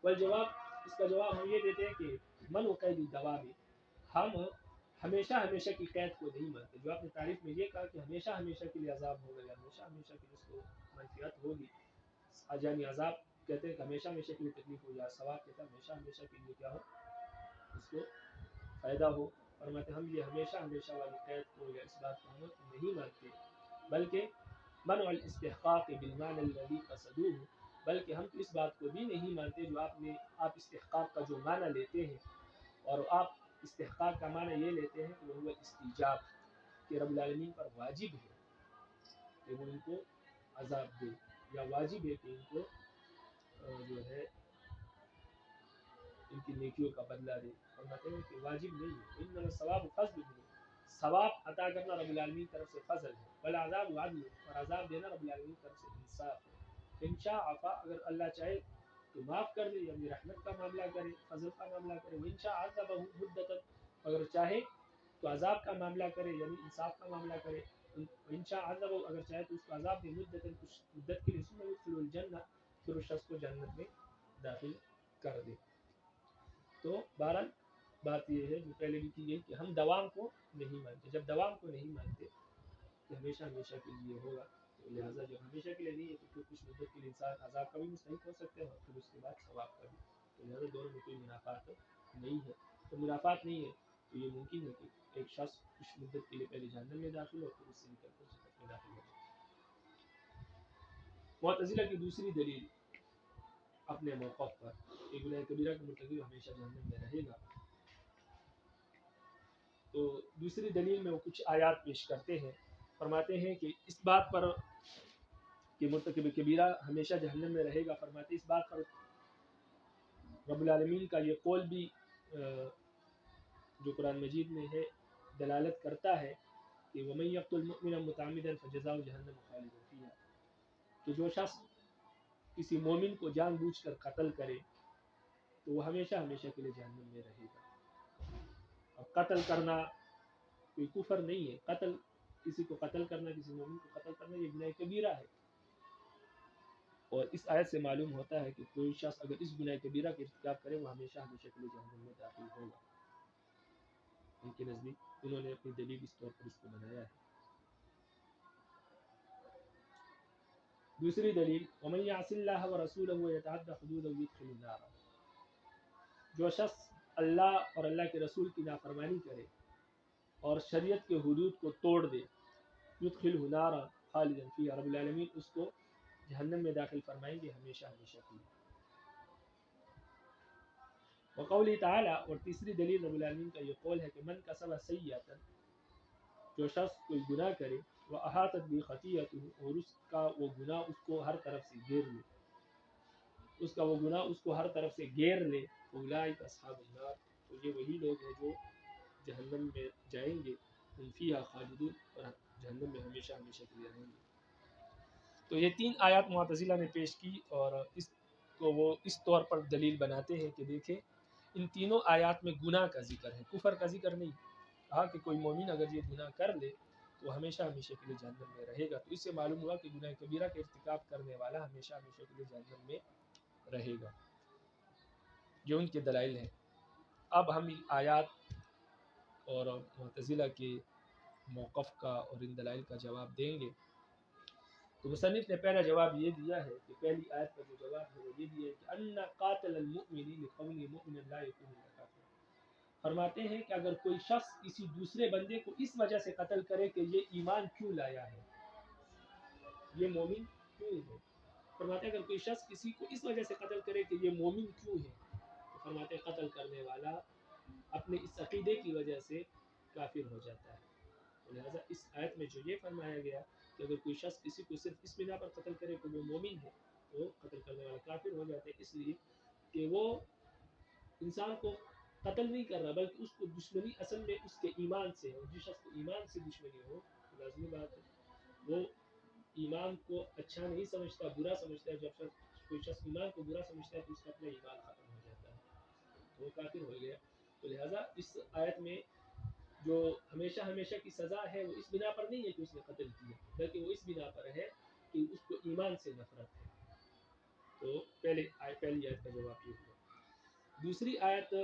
والجواب، اس کا جواب ہم یہ دیتے ہیں کہ من و قید الدوام، ہم ہمیشہ ہمیشہ کی قید کو نہیں مانتے۔ جو آپ نے تعریف میں یہ کہا کہ ہمیشہ ہمیشہ کے لیے عذاب ہوگا یا ہمیشہ ہمیشہ کے لیے اس کو منفیات ہوگی، یعنی عذاب کہتے ہیں کہ ہمیشہ ہمیشہ کے لیے تکلیف ہو، یا ثواب کہتا ہے ہمیشہ ہمیشہ کے لیے کیا ہو، اس کو فائدہ ہو۔ فرماتے ہم یہ ہمیشہ ہمیشہ والی قید کو یا اس بات کو ہم نہیں مانتے، بلکہ منع الاستحقاق بالمعنى الذي قصدوه، بلکہ ہم اس بات کو بھی نہیں مانتے جو آپ استحقاق کا جو معنی لیتے ہیں، اور آپ استحقاق کا معنی یہ لیتے ہیں کہ وہ استیجاب، کہ رب العالمین پر واجب ہے کہ وہ ان کو عذاب دے، یا واجب ہے کہ ان کو جو ہے ان کی نیکیوں کا بدلہ دے۔ فرماتے ہیں کہ واجب نہیں ہے، انما الثواب فضل ہے، ثواب عطا کرنا رب العالمین کی طرف سے فضل ہے، والعذاب عدل، اور عذاب دینا رب العالمین کی طرف سے انصاف ہے۔ ان شاء عفا، اگر اللہ چاہے تو معاف کر دے، یعنی رحمت کا معاملہ کرے، فضل کا معاملہ کرے، وان شاء عذبہ مدۃ، اگر چاہے تو عذاب کا معاملہ کرے، یعنی انصاف کا معاملہ کرے، ان شاء عذبہ، اگر چاہے تو اس کو عذاب دے مدۃ، کچھ مدت کے لیے، ثم يدخل الجنہ، پھر اس شخص کو جنت میں داخل کر دے۔ تو بہرحال بات یہ ہے جو پہلے بھی کی گئی کہ ہم دوام کو نہیں مانتے، جب دوام کو نہیں مانتے کہ ہمیشہ ہمیشہ کے لیے ہوگا، تو لہٰذا جب ہمیشہ کے لیے نہیں ہے تو پھر کچھ مدت کے لیے انسان عذاب کا بھی مستحق ہو سکتے ہیں، اور پھر اس کے بعد ثواب کا بھی، تو لہٰذا دونوں میں کوئی منافات نہیں ہے۔ تو منافات نہیں ہے تو یہ ممکن ہے کہ ایک شخص کچھ مدت کے لیے پہلے جہنم میں داخل ہو، پھر اس سے نکل کر جنت میں داخل ہو جائے۔ معتزلہ کی دوسری دلیل اپنے موقف پر کہ گناہ کبیرہ کا مرتکب ہمیشہ جہنم میں رہے گا، تو دوسری دلیل میں وہ کچھ آیات پیش کرتے ہیں، فرماتے ہیں کہ اس بات پر کہ مرتکب کبیرہ ہمیشہ جہنم میں رہے گا، فرماتے اس بات پر رب العالمین کا یہ قول بھی جو قرآن مجید میں ہے دلالت کرتا ہے کہ وَمَن يَقْتُلْ مُؤْمِنًا مُتَعَمِّدًا فَجَزَاؤُهُ جَهَنَّمُ خَالِدًا فِيهَا، کہ جو شخص کسی مومن کو جان بوجھ کر قتل کرے تو وہ ہمیشہ ہمیشہ کے لیے جہنم میں رہے گا۔ اب قتل کرنا کوئی کفر نہیں ہے، قتل کسی کو قتل کرنا، کسی مومن کو قتل کرنا، یہ گناہ کبیرہ ہے، اور اس آیت سے معلوم ہوتا ہے کہ کوئی شخص اگر اس گناہ کبیرہ کا ارتکاب کرے وہ ہمیشہ ہمیشہ کے لیے جہنم میں داخل ہوگا۔ ان کے نزدیک انہوں نے اپنی دلیل اس طور پر اس کو بنایا ہے۔ دوسری دلیل وَمَن يَعْصِ اللَّهَ وَرَسُولَهُ وَيَتَعَدَّ حُدُودَهُ يُدْخِلْهُ نَارًا، جو شخص اللہ اور اللہ کے رسول کی نافرمانی کرے اور شریعت کے حدود کو توڑ دے، يُدْخِلْهُ نَارًا خَالِدًا فِيهَا، رب العالمین اس کو جہنم میں داخل فرمائیں گے ہمیشہ ہمیشہ کے لیے۔ وقوله تعالی، اور تیسری دلیل رب العالمین کا یہ قول ہے کہ من کسب سیئۃ، جو شخص کوئی گناہ کرے، وَأَحَاطَتْ بِهِ خَطِیئَتُهُ، اور اس کا وہ گناہ اس کو ہر طرف سے گھیر لے، اس کا وہ گناہ اس کو ہر طرف سے گھیر لے، اولئک اصحاب النار، تو یہ وہی لوگ ہیں جو جہنم میں جائیں گے، ہم فیہا خالدون، اور جہنم میں ہمیشہ ہمیشہ کے لیے رہیں گے۔ تو یہ تین آیات معتزلہ نے پیش کی، اور اس کو وہ اس طور پر دلیل بناتے ہیں کہ دیکھیں ان تینوں آیات میں گناہ کا ذکر ہے، کفر کا ذکر نہیں۔ کہا کہ کوئی مومن اگر یہ گناہ کر لے تو وہ ہمیشہ ہمیشہ کے لیے جہنم میں رہے گا، تو اس سے معلوم ہوا کہ گناہ کبیرہ کے ارتکاب کرنے والا ہمیشہ ہمیشہ کے لیے جہنم میں رہے گا۔ یہ ان کے دلائل ہیں۔ اب ہم ان آیات اور معتزلہ کے موقف کا اور ان دلائل کا جواب دیں گے۔ تو مصنف نے پہلا جواب یہ دیا ہے کہ پہلی آیت کا جو جواب ہے وہ یہ دیا ہے کہ ان قاتل المؤمن لقول مؤمن لا يكون کافر، فرماتے ہیں کہ اگر کوئی شخص کسی دوسرے بندے کو اس وجہ سے قتل کرے کہ یہ ایمان کیوں لایا ہے، یہ مومن کیوں ہے، فرماتے ہیں اگر کوئی شخص کسی کو اس وجہ سے قتل کرے کہ یہ مومن کیوں ہے، تو فرماتے ہیں قتل کرنے والا اپنے اس عقیدے کی وجہ سے کافر ہو جاتا ہے۔ لہٰذا اس آیت میں جو یہ فرمایا گیا کہ اگر کوئی شخص کسی کو صرف اس بنا پر قتل کرے کہ وہ مومن ہے تو قتل کرنے والا کافر ہو جاتا ہے، اس لیے کہ وہ انسان کو قتل نہیں کر رہا بلکہ اس کو دشمنی اصل میں اس کے ایمان سے ہے، اور جس شخص کو ایمان سے دشمنی ہو تو لازمی بات ہے وہ ایمان کو اچھا نہیں سمجھتا، برا سمجھتا ہے، جب کوئی شخص ایمان کو برا سمجھتا ہے تو اس کا اپنا ایمان ختم ہو جاتا ہے، وہ کافر ہو گیا۔ تو لہٰذا اس آیت میں جو ہمیشہ ہمیشہ کی سزا ہے وہ اس بنا پر نہیں ہے کہ اس نے قتل کیا، بلکہ وہ اس بنا پر ہے کہ اس کو ایمان سے نفرت ہے۔ تو پہلی آیت کا جواب یہ ہوا۔ دوسری آیت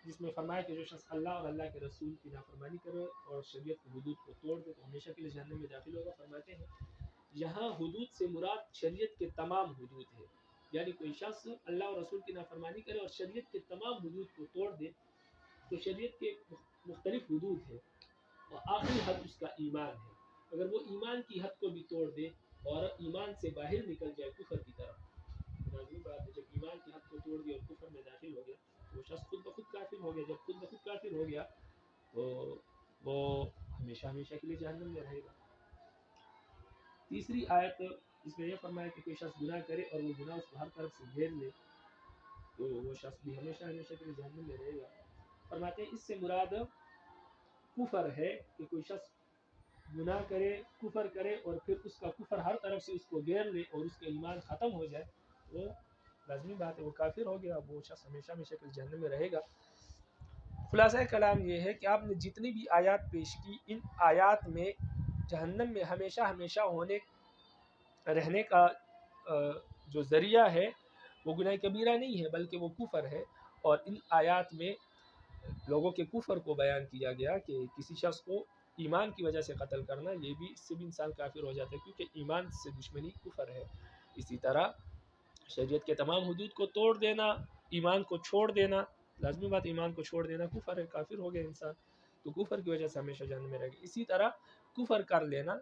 جس میں فرمایا کہ جو شخص اللہ اور اللہ کے رسول کی نافرمانی کرے اور شریعت کی حدود کو توڑ دے تو ہمیشہ کے لیے جہنم میں داخل ہوگا۔ فرماتے ہیں یہاں حدود سے مراد شریعت کے تمام حدود ہے، یعنی کوئی شخص اللہ اور رسول کی نافرمانی کرے اور شریعت کے تمام حدود کو توڑ دے تو شریعت کے مختلف حدود ہیں اور آخری حد اس کا ایمان ہے۔ اگر وہ ایمان کی حد کو بھی توڑ دے اور ایمان سے باہر نکل جائے کفر کی طرف، لازمی بات ہے جب ایمان کی حد کو توڑ دیا اور کفر میں داخل ہو گیا تو وہ شخص خود بخود کافر ہو گیا۔ جب خود بخود کافر ہو گیا تو وہ ہمیشہ ہمیشہ کے لیے جہنم میں رہے گا۔ تیسری آیت اس میں یہ فرمایا کہ کوئی شخص گناہ کرے اور وہ گناہ اس کو ہر طرف سے گھیر لے تو وہ شخص بھی ہمیشہ ہمیشہ کے لیے جہنم میں رہے گا۔ فرماتے ہیں اس سے مراد کفر ہے کہ کوئی شخص گناہ کرے، کفر کرے اور پھر اس کا کفر ہر طرف سے اس کو گھیر لے اور اس کا ایمان ختم ہو جائے، وہ لازمی بات ہے وہ کافر ہو گیا، وہ شخص ہمیشہ ہمیشہ کے لیے جہنم میں رہے گا۔ خلاصہ کلام یہ ہے کہ آپ نے جتنی بھی آیات پیش کی، ان آیات میں جہنم میں ہمیشہ ہمیشہ رہنے کا جو ذریعہ ہے وہ گناہ کبیرہ نہیں ہے بلکہ وہ کفر ہے، اور ان آیات میں لوگوں کے کفر کو بیان کیا گیا کہ کسی شخص کو ایمان کی وجہ سے قتل کرنا، یہ بھی اس سے بھی انسان کافر ہو جاتا ہے کیونکہ ایمان سے دشمنی کفر ہے۔ اسی طرح شریعت کے تمام حدود کو توڑ دینا، ایمان کو چھوڑ دینا، لازمی بات ایمان کو چھوڑ دینا کفر ہے، کافر ہو گیا انسان، تو کفر کی وجہ سے ہمیشہ جہنم میں رہے گا۔ اسی طرح کفر کر لینا،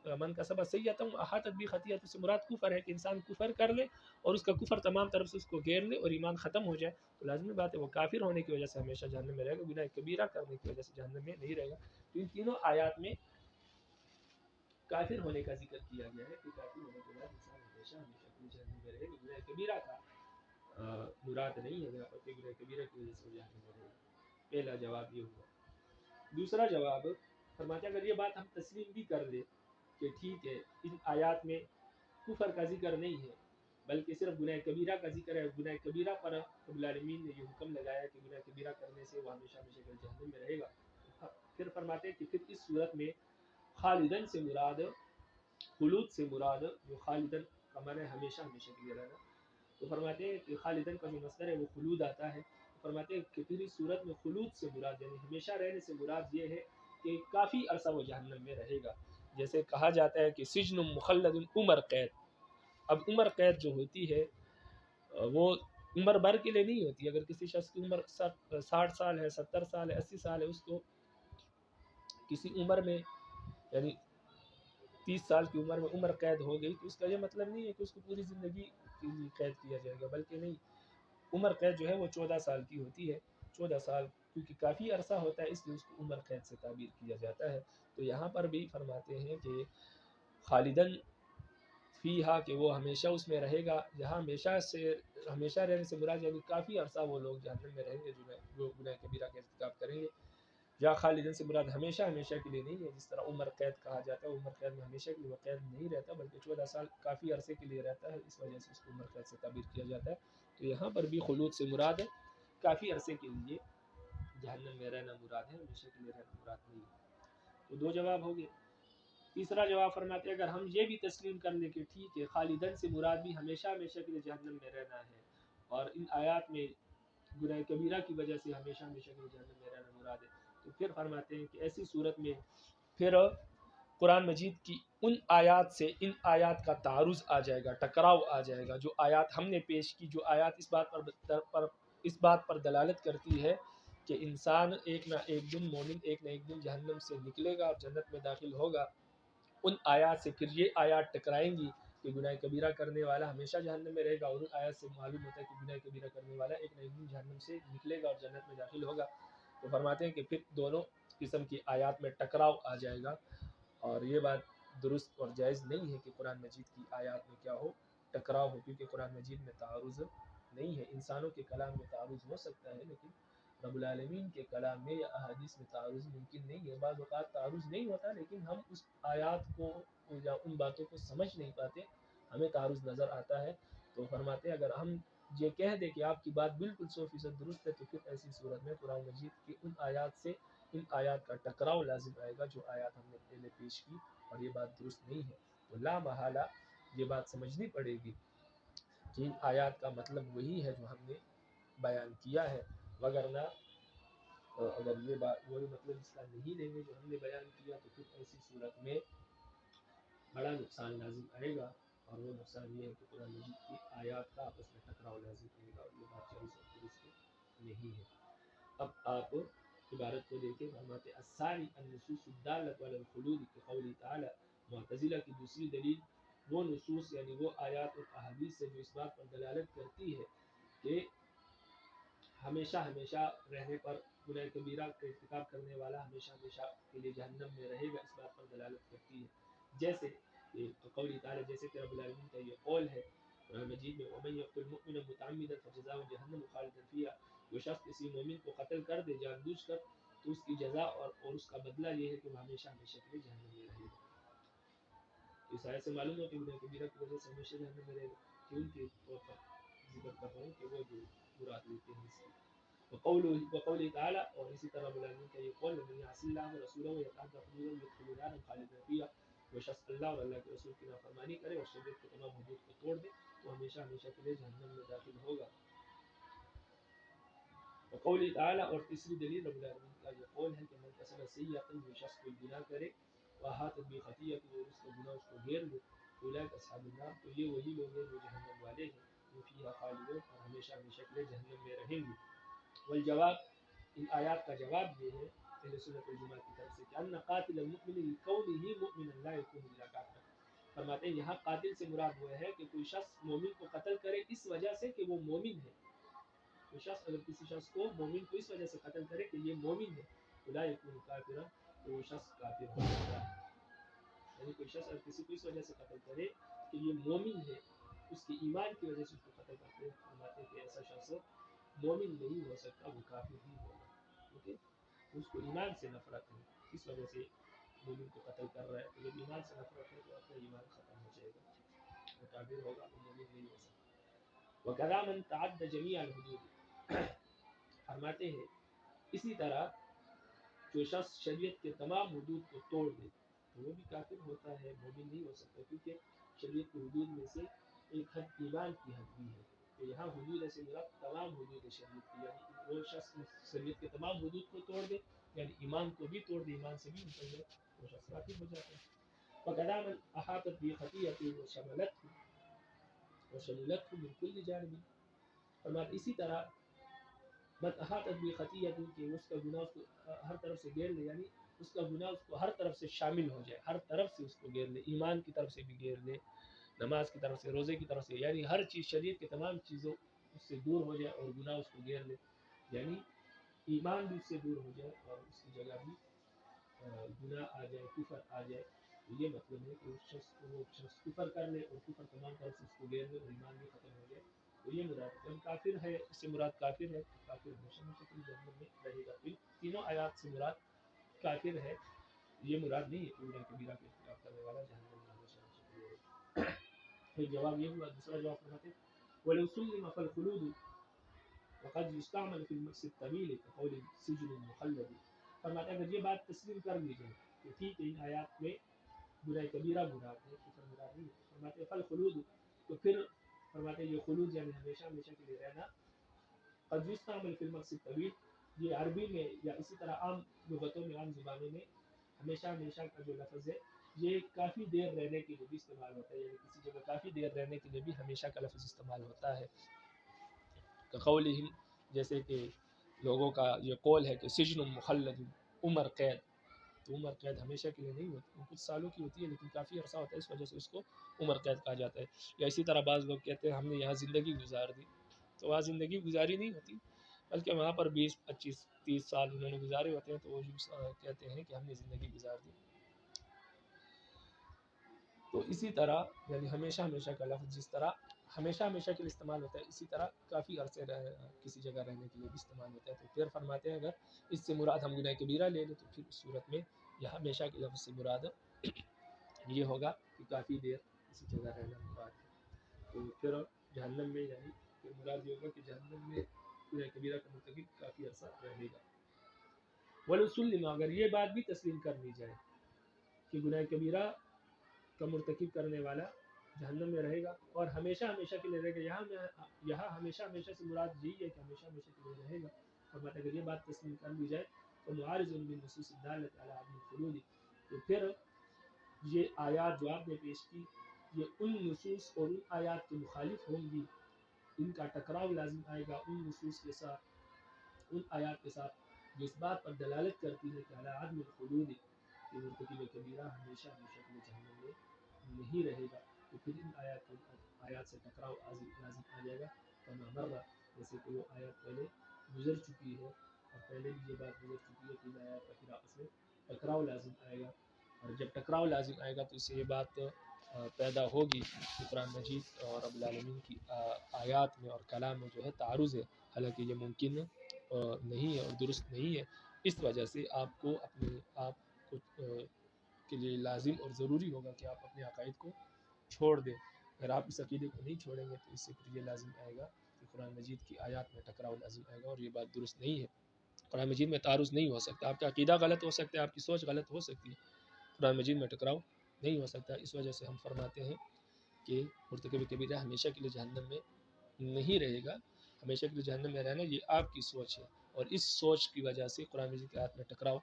من کسب سیئۃ احاطت بہ خطیئۃ سے مراد کفر ہے کہ انسان کفر کر لے اور اس کا کفر تمام طرف سے اس کو گھیر لے اور ایمان ختم ہو جائے تو لازمی بات ہے وہ کافر ہونے کی وجہ سے ہمیشہ جہنم میں رہے گا، گناہ کبیرہ کرنے کی وجہ سے جہنم میں نہیں رہے گا۔ تو ان تینوں آیات میں کافر ہونے کا ذکر کیا گیا ہے کہ کافر ہونے کے بعد انسان ہمیشہ ہمیشہ کے لیے جہنم میں رہے گا، گناہ کبیرہ کا مراد نہیں ہے یہاں پر کہ گناہ کبیرہ کی وجہ سے جہنم میں رہے گا۔ پہلا جواب یہ ہوا۔ دوسرا جواب فرماتے ہیں اگر یہ بات ہم تسلیم بھی کر لیں کہ ٹھیک ہے ان آیات میں کفر کا ذکر نہیں ہے بلکہ صرف گناہ کبیرہ کا ذکر ہے، گناہ کبیرہ پر رب العالمین نے یہ حکم لگایا کہ گناہ کبیرہ کرنے سے وہ ہمیشہ ہمیشہ کے جہنم میں رہے گا، پھر فرماتے ہیں کہ پھر اس صورت میں خالدن سے مراد، خلود سے مراد، جو خالدن کا معنی ہے ہمیشہ ہمیشہ کے لیے رہنا، تو فرماتے ہیں کہ خالدن کا جو مصدر ہے وہ خلود آتا ہے، فرماتے ہیں کہ پھر اس صورت میں خلود سے مراد یعنی ہمیشہ رہنے سے مراد یہ ہے کہ کافی عرصہ وہ جہنم میں رہے گا۔ جیسے کہا جاتا ہے کہ سجن مخلد عمر قید، اب عمر قید جو ہوتی ہے وہ عمر بھر کے لیے نہیں ہوتی، اگر کسی شخص کی عمر 60 سال ہے، 70 سال ہے، 80 سال ہے، اس کو کسی عمر میں یعنی 30 سال کی عمر میں عمر قید ہو گئی تو اس کا یہ مطلب نہیں ہے کہ اس کو پوری زندگی کے لیے قید کیا جائے گا، بلکہ نہیں، عمر قید جو ہے وہ 14 سال کی ہوتی ہے، 14 سال کیونکہ کافی عرصہ ہوتا ہے اس لیے اس کو عمر قید سے تعبیر کیا جاتا ہے۔ تو یہاں پر بھی فرماتے ہیں کہ خالدن فیہا کہ وہ ہمیشہ اس میں رہے گا، جہاں ہمیشہ رہنے سے مراد یعنی کافی عرصہ وہ لوگ جہنم میں رہیں گے جو گناہ کبیرہ کا ارتکاب کریں گے۔ یا خالدن سے مراد ہمیشہ ہمیشہ کے لیے نہیں ہے، جس طرح عمر قید کہا جاتا ہے، عمر قید میں ہمیشہ کے لیے وہ قید نہیں رہتا بلکہ 14 سال کافی عرصے کے لیے رہتا ہے، اس وجہ سے اس کو عمر قید سے تعبیر کیا جاتا ہے۔ تو یہاں پر بھی خلود سے مراد ہے کافی عرصے کے لیے جہنم میں رہنا مراد ہے، ہمیشہ کے لیے رہنا مراد نہیں ہے۔ تو دو جواب ہو گئے۔ تیسرا جواب فرماتے ہیں اگر ہم یہ بھی تسلیم کر لیں کہ ٹھیک ہے خالدن سے مراد بھی ہمیشہ ہمیشہ کے لیے جہنم میں رہنا ہے اور ان آیات میں گناہ کبیرہ کی وجہ سے ہمیشہ ہمیشہ کے لیے جہنم میں رہنا مراد ہے، تو پھر فرماتے ہیں کہ ایسی صورت میں پھر قرآن مجید کی ان آیات سے ان آیات کا تعارض آ جائے گا، ٹکراؤ آ جائے گا۔ جو آیات ہم نے پیش کی، جو آیات اس بات پر دلالت کرتی ہے کہ انسان ایک نہ ایک دن مومن ایک نہ ایک دن جہنم سے نکلے گا اور جنت میں داخل ہوگا، ان آیات سے پھر یہ آیات ٹکرائیں گی کہ گناہ کبیرہ کرنے والا ہمیشہ جہنم میں رہے گا، اور ان آیات سے معلوم ہوتا ہے کہ گناہ کبیرہ کرنے والا ایک نہ ایک دن جہنم سے نکلے گا اور جنت میں داخل ہوگا۔ تو فرماتے ہیں کہ پھر دونوں قسم کی آیات میں ٹکراؤ آ جائے گا، اور یہ بات درست اور جائز نہیں ہے کہ قرآن مجید کی آیات میں کیا ہو، ٹکراؤ ہو، کیونکہ قرآن مجید میں تعارض نہیں ہے۔ انسانوں کے کلام میں تعارض ہو سکتا ہے لیکن رب العالمین کے کلام میں یا احادیث میں تعارض ممکن نہیں ہے. بعض اوقات تعارض نہیں ہوتا لیکن ہم اس آیات کو یا ان باتوں کو سمجھ نہیں پاتے, ہمیں تعارض نظر آتا ہے. تو فرماتے ہیں اگر ہم یہ کہہ دیں کہ آپ کی بات بالکل 100% درست ہے تو پھر ایسی صورت میں قرآن مجید کی ان آیات سے ان آیات کا ٹکراؤ لازم آئے گا جو آیات ہم نے پہلے پیش کی, اور یہ بات درست نہیں ہے. تو لا محالہ یہ بات سمجھنی پڑے گی کہ ان آیات کا مطلب وہی ہے جو ہم نے بیان کیا ہے, وگرنہ اگر یہ بات وہی مطلب اس کا نہیں لیں گے جو ہم نے بیان کیا تو پھر ایسی صورت میں بڑا نقصان لازم آئے گا, اور وہ نقصان یہ ہے کہ قرآن مجید کی آیات کا آپس میں ٹکراؤ لازم آئے گا, اور یہ بات جائز اور درست نہیں ہے. اب آپ عبارت کو دیکھیں, فرماتے الثانی النصوص الدالۃ علی الخلود کقوله تعالی, معتزلہ کی دوسری دلیل وہ نصوص یعنی وہ آیات اور احادیث سے جو اس بات پر دلالت کرتی ہے کہ ہمیشہ ہمیشہ رہنے پر گناہ کبیرہ کا ارتکاب کرنے والا ہمیشہ ہمیشہ کے لیے جہنم میں رہے گا, اس بات پر دلالت کرتی ہے. جیسے قول تعالی, جیسے کہ رب العالمین کا یہ قول ہے قرآن مجید میں, ومن یقتل مؤمنا متعمدا فجزاؤ جہنم خالدا فیہا, جو شخص کسی مومن کو قتل کر دے جان بوجھ کر تو اس کی جزا اور اس کا بدلہ یہ ہے کہ وہ ہمیشہ ہمیشہ کے لیے جہنم میں رہے گا. اس آیت سے معلوم ہو کہ گناہ کبیرہ کی وجہ سے ہمیشہ جہنم میں رہے گا. کیوں کے طور پر ذکر کر رہا ہوں کہ وہ جو مراد لیتے ہیں اس کی. وقوله تعالی, اور اسی طرح رب العالمین کا یہ قول, ومن یعص اللہ ورسولہ ویتعدی حدودہ یدخل نارا خالدا فیہا, وہ شخص اللہ اور اللہ کے رسول کی نافرمانی کرے اور شریعت کے تمام حدود کو توڑ دے تو ہمیشہ ہمیشہ کے لیے جہنم میں داخل ہوگا. وقول تعالی, اور تیسری دلیل رب العالمین کا یہ قول ہے کہ من کسب سیئۃ, جو شخص کوئی گناہ کرے واحاطت بخطیئۃ, اور اس کا گناہ اس کو گھیر لے, اولئک اصحاب النار, تو یہ وہی لوگ ہیں جو جہنم والے ہیں, جو فیہا خالدون, اور ہمیشہ ہمیشہ کے لیے جہنم میں رہیں گے. والجواب, ان آیات کا جواب یہ ہے اہل سنت والجماعت کی طرف سے کہ ان قاتل المؤمن لکونه مؤمنا لا يكون الا کافرا. فرماتے ہیں یہاں قاتل سے مراد وہ ہے کہ کوئی شخص مومن کو قتل کرے اس وجہ سے کہ وہ مومن ہے. کوئی شخص اگر کسی شخص کو مومن کو اس وجہ سے قتل کرے کہ یہ مومن ہے, لا يكون کافرا, تو وہ شخص کافر ہو جاتا ہے. یعنی کوئی شخص اگر کسی کو اس وجہ سے قتل کرے کہ یہ مومن ہے, اس کے ایمان کی وجہ سے اس کو قتل کرتے ہیں, فرماتے ہیں کہ ایسا شخص مومن نہیں ہو سکتا, وہ کافر ہی ہوگا. اوکے, اس کو ایمان سے نفرت ہے, اس وجہ سے مومن کو قتل کر رہا ہے, تو جب ایمان سے نفرت ہے تو اپنا ایمان ختم ہو جائے گا, وہ کافر ہوگا, وہ مومن نہیں ہو سکتا. وَكَذَا مَنْ تَعَدَّ جَمِيعَ الْحُدُودِ, فرماتے ہیں اسی طرح جو شخص شریعت کے تمام حدود کو توڑ دے تو وہ بھی کافر ہوتا ہے, مومن نہیں ہو سکتا, کیونکہ شریعت کے حدود میں سے ایک حد ایمان کی حد بھی ہے. تو یہاں حدود ایسے مراد تمام حدود شریعت کی, یعنی وہ شخص شریعت کے تمام حدود کو توڑ دے یعنی ایمان کو بھی توڑ دے, ایمان سے بھی نکل جائے, وہ شخص کافر ہو جاتا ہے. وَكَذَا مَنْ أَحَاطَتْ بِخَطِيئَتِهِ وَشَمَلَتْهُ مِنْ كُلِّ جَانِبٍ, فرماتے اسی طرح من احاطت بخطیئۃ, کہ اس کا گناہ اس کو ہر طرف سے گھیر لے, یعنی اس کا گناہ اس کو ہر طرف سے شامل ہو جائے, ہر طرف سے اس کو گھیر لے, ایمان کی طرف سے بھی گھیر لے, نماز کی طرف سے, روزے کی طرف سے, یعنی ہر چیز شریعت کے تمام چیزوں اس سے دور ہو جائے اور گناہ اس کو گھیر لے, یعنی ایمان بھی اس سے دور ہو جائے اور اس کی جگہ بھی گناہ آ جائے, کفر آ جائے. تو یہ مطلب ہے کہ اس شخص کو وہ شخص کفر کر لے اور کفر تمام طرف سے اس کو گھیر لے اور ایمان بھی ختم ہو جائے, تو یہ مراد ہے. جب کافر ہے, اس سے مراد کافر ہے, تو کافر ہمیشہ ہمیشہ کے لیے جہنم میں رہے گا. تینوں آیات سے مراد کافر ہے, یہ مراد نہیں ہے کہ گناہ کبیرہ کا ارتکاب کرنے والا جہنم میں ہمیشہ ہمیشہ کے لیے رہے گا. پھر جواب یہ ہوا, دوسرا جواب فرماتے وَلَوْ سُلِّمَ فَالْخُلُودُ وَقَدْ يُسْتَعْمَلُ فِي الْمَكْسِ الطَّوِيلِ كَقَوْلِ سِجْنٌ مُخَلَّدٌ. فرماتے اگر یہ بات تسلیم کر لی جائے کہ ٹھیک ہے ان آیات میں گناہ کبیرہ مراد ہے, کفر مراد نہیں ہے, فرماتے فالخلود, تو پھر فرماتے یہ خلود یعنی ہمیشہ ہمیشہ کے لیے رہنا, قد یستعمل فی المقص الطویل, یہ عربی میں یا اسی طرح عام لغتوں میں, عام زبانوں میں ہمیشہ ہمیشہ کا جو لفظ ہے یہ کافی دیر رہنے کے لیے بھی استعمال ہوتا ہے, یعنی کسی جگہ کافی دیر رہنے کے لیے بھی ہمیشہ کا لفظ استعمال ہوتا ہے. قولہم, جیسے کہ لوگوں کا یہ قول ہے کہ سجن مخلد, عمر قید, تو عمر قید ہمیشہ کے لیے نہیں ہوتی, کچھ سالوں کی ہوتی ہے لیکن کافی عرصہ ہوتا ہے, اس وجہ سے اس کو عمر قید کہا جاتا ہے. یا اسی طرح بعض لوگ کہتے ہیں ہم نے یہاں زندگی گزار دی, تو وہاں زندگی گزاری نہیں ہوتی بلکہ وہاں پر 20 25 30 سال انہوں نے گزارے ہوتے ہیں, تو وہ کہتے ہیں کہ ہم نے زندگی گزار دی. تو اسی طرح یعنی ہمیشہ ہمیشہ کا لفظ جس طرح ہمیشہ ہمیشہ کے لیے استعمال ہوتا ہے، اسی طرح کافی عرصے کسی جگہ رہنے کے لیے بھی استعمال ہوتا ہے۔ تو پھر فرماتے ہیں اگر اس سے مراد ہم گناہ کبیرہ لے لیں تو پھر اس صورت میں یہ ہمیشہ کے لفظ سے مراد یہ ہوگا کہ کافی دیر کسی جگہ رہنا مراد ہے۔ تو پھر جہنم میں یعنی پھر مراد یہ ہوگا کہ جہنم میں گناہ کبیرہ کا مرتکب کافی عرصہ رہے گا۔ وَلُسُلِّمَ، اگر یہ بات بھی تسلیم کر لی جائے کہ گناہ کبیرہ کا مرتکب کرنے والا جہنم میں رہے گا اور ہمیشہ ہمیشہ کے لیے رہے گا، یہاں ہمیشہ ہمیشہ سے مراد یہی ہے کہ ہمیشہ ہمیشہ کے لیے رہے گا، اور اگر یہ بات تسلیم کر لی جائے تو معارض بالنصوص الدالۃ علی عدم الخلود، تو پھر یہ آیات جو آپ نے پیش کی یہ ان نصوص اور ان آیات کے مخالف ہوں گی، ان کا ٹکراؤ لازم آئے گا ان نصوص کے ساتھ، ان آیات کے ساتھ جو اس بات پر دلالت کرتی ہے کہ علی عدم الخلود، کہ مرتکب کبیرہ ہمیشہ ہمیشہ کے لیے جہنم میں نہیں رہے گا، تو پھر ان آیات سے ٹکراؤ لازم آ جائے گا، کما مرہ، جیسے کہ وہ آیات پہلے گزر چکی ہے، اور پہلے بھی یہ بات گزر چکی ہے کہ ان آیات کا پھر آپس میں ٹکراؤ لازم آئے گا، اور جب ٹکراؤ لازم آئے گا تو اس سے یہ بات پیدا ہوگی کہ قرآن مجید اور رب العالمین کی آیات میں اور کلام میں جو ہے تعارض ہے، حالانکہ یہ ممکن نہیں ہے اور درست نہیں ہے۔ اس وجہ سے آپ کو اپنے آپ کو کے لیے لازم اور ضروری ہوگا کہ آپ اپنے عقائد کو چھوڑ دیں۔ اگر آپ اس عقیدے کو نہیں چھوڑیں گے تو اس سے پھر یہ لازم آئے گا کہ قرآن مجید کی آیات میں ٹکراؤ لازم آئے گا، اور یہ بات درست نہیں ہے۔ قرآن مجید میں تعارض نہیں ہو سکتا، آپ کا عقیدہ غلط ہو سکتا ہے، آپ کی سوچ غلط ہو سکتی ہے، قرآن مجید میں ٹکراؤ نہیں ہو سکتا۔ اس وجہ سے ہم فرماتے ہیں کہ مرتکب کبیرہ ہمیشہ کے لیے جہنم میں نہیں رہے گا، ہمیشہ کے لیے جہنم میں رہنا یہ آپ کی سوچ ہے، اور اس سوچ کی وجہ سے قرآن مجید کے آیات میں ٹکراؤ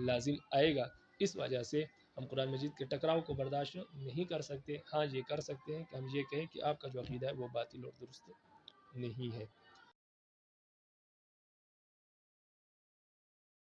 لازم آئے گا۔ اس وجہ سے ہم قرآن مجید کے ٹکراؤ کو برداشت نہیں کر سکتے۔ ہاں یہ کر سکتے ہیں کہ ہم یہ کہیں کہ آپ کا جو عقیدہ ہے وہ باطل اور درست نہیں ہے۔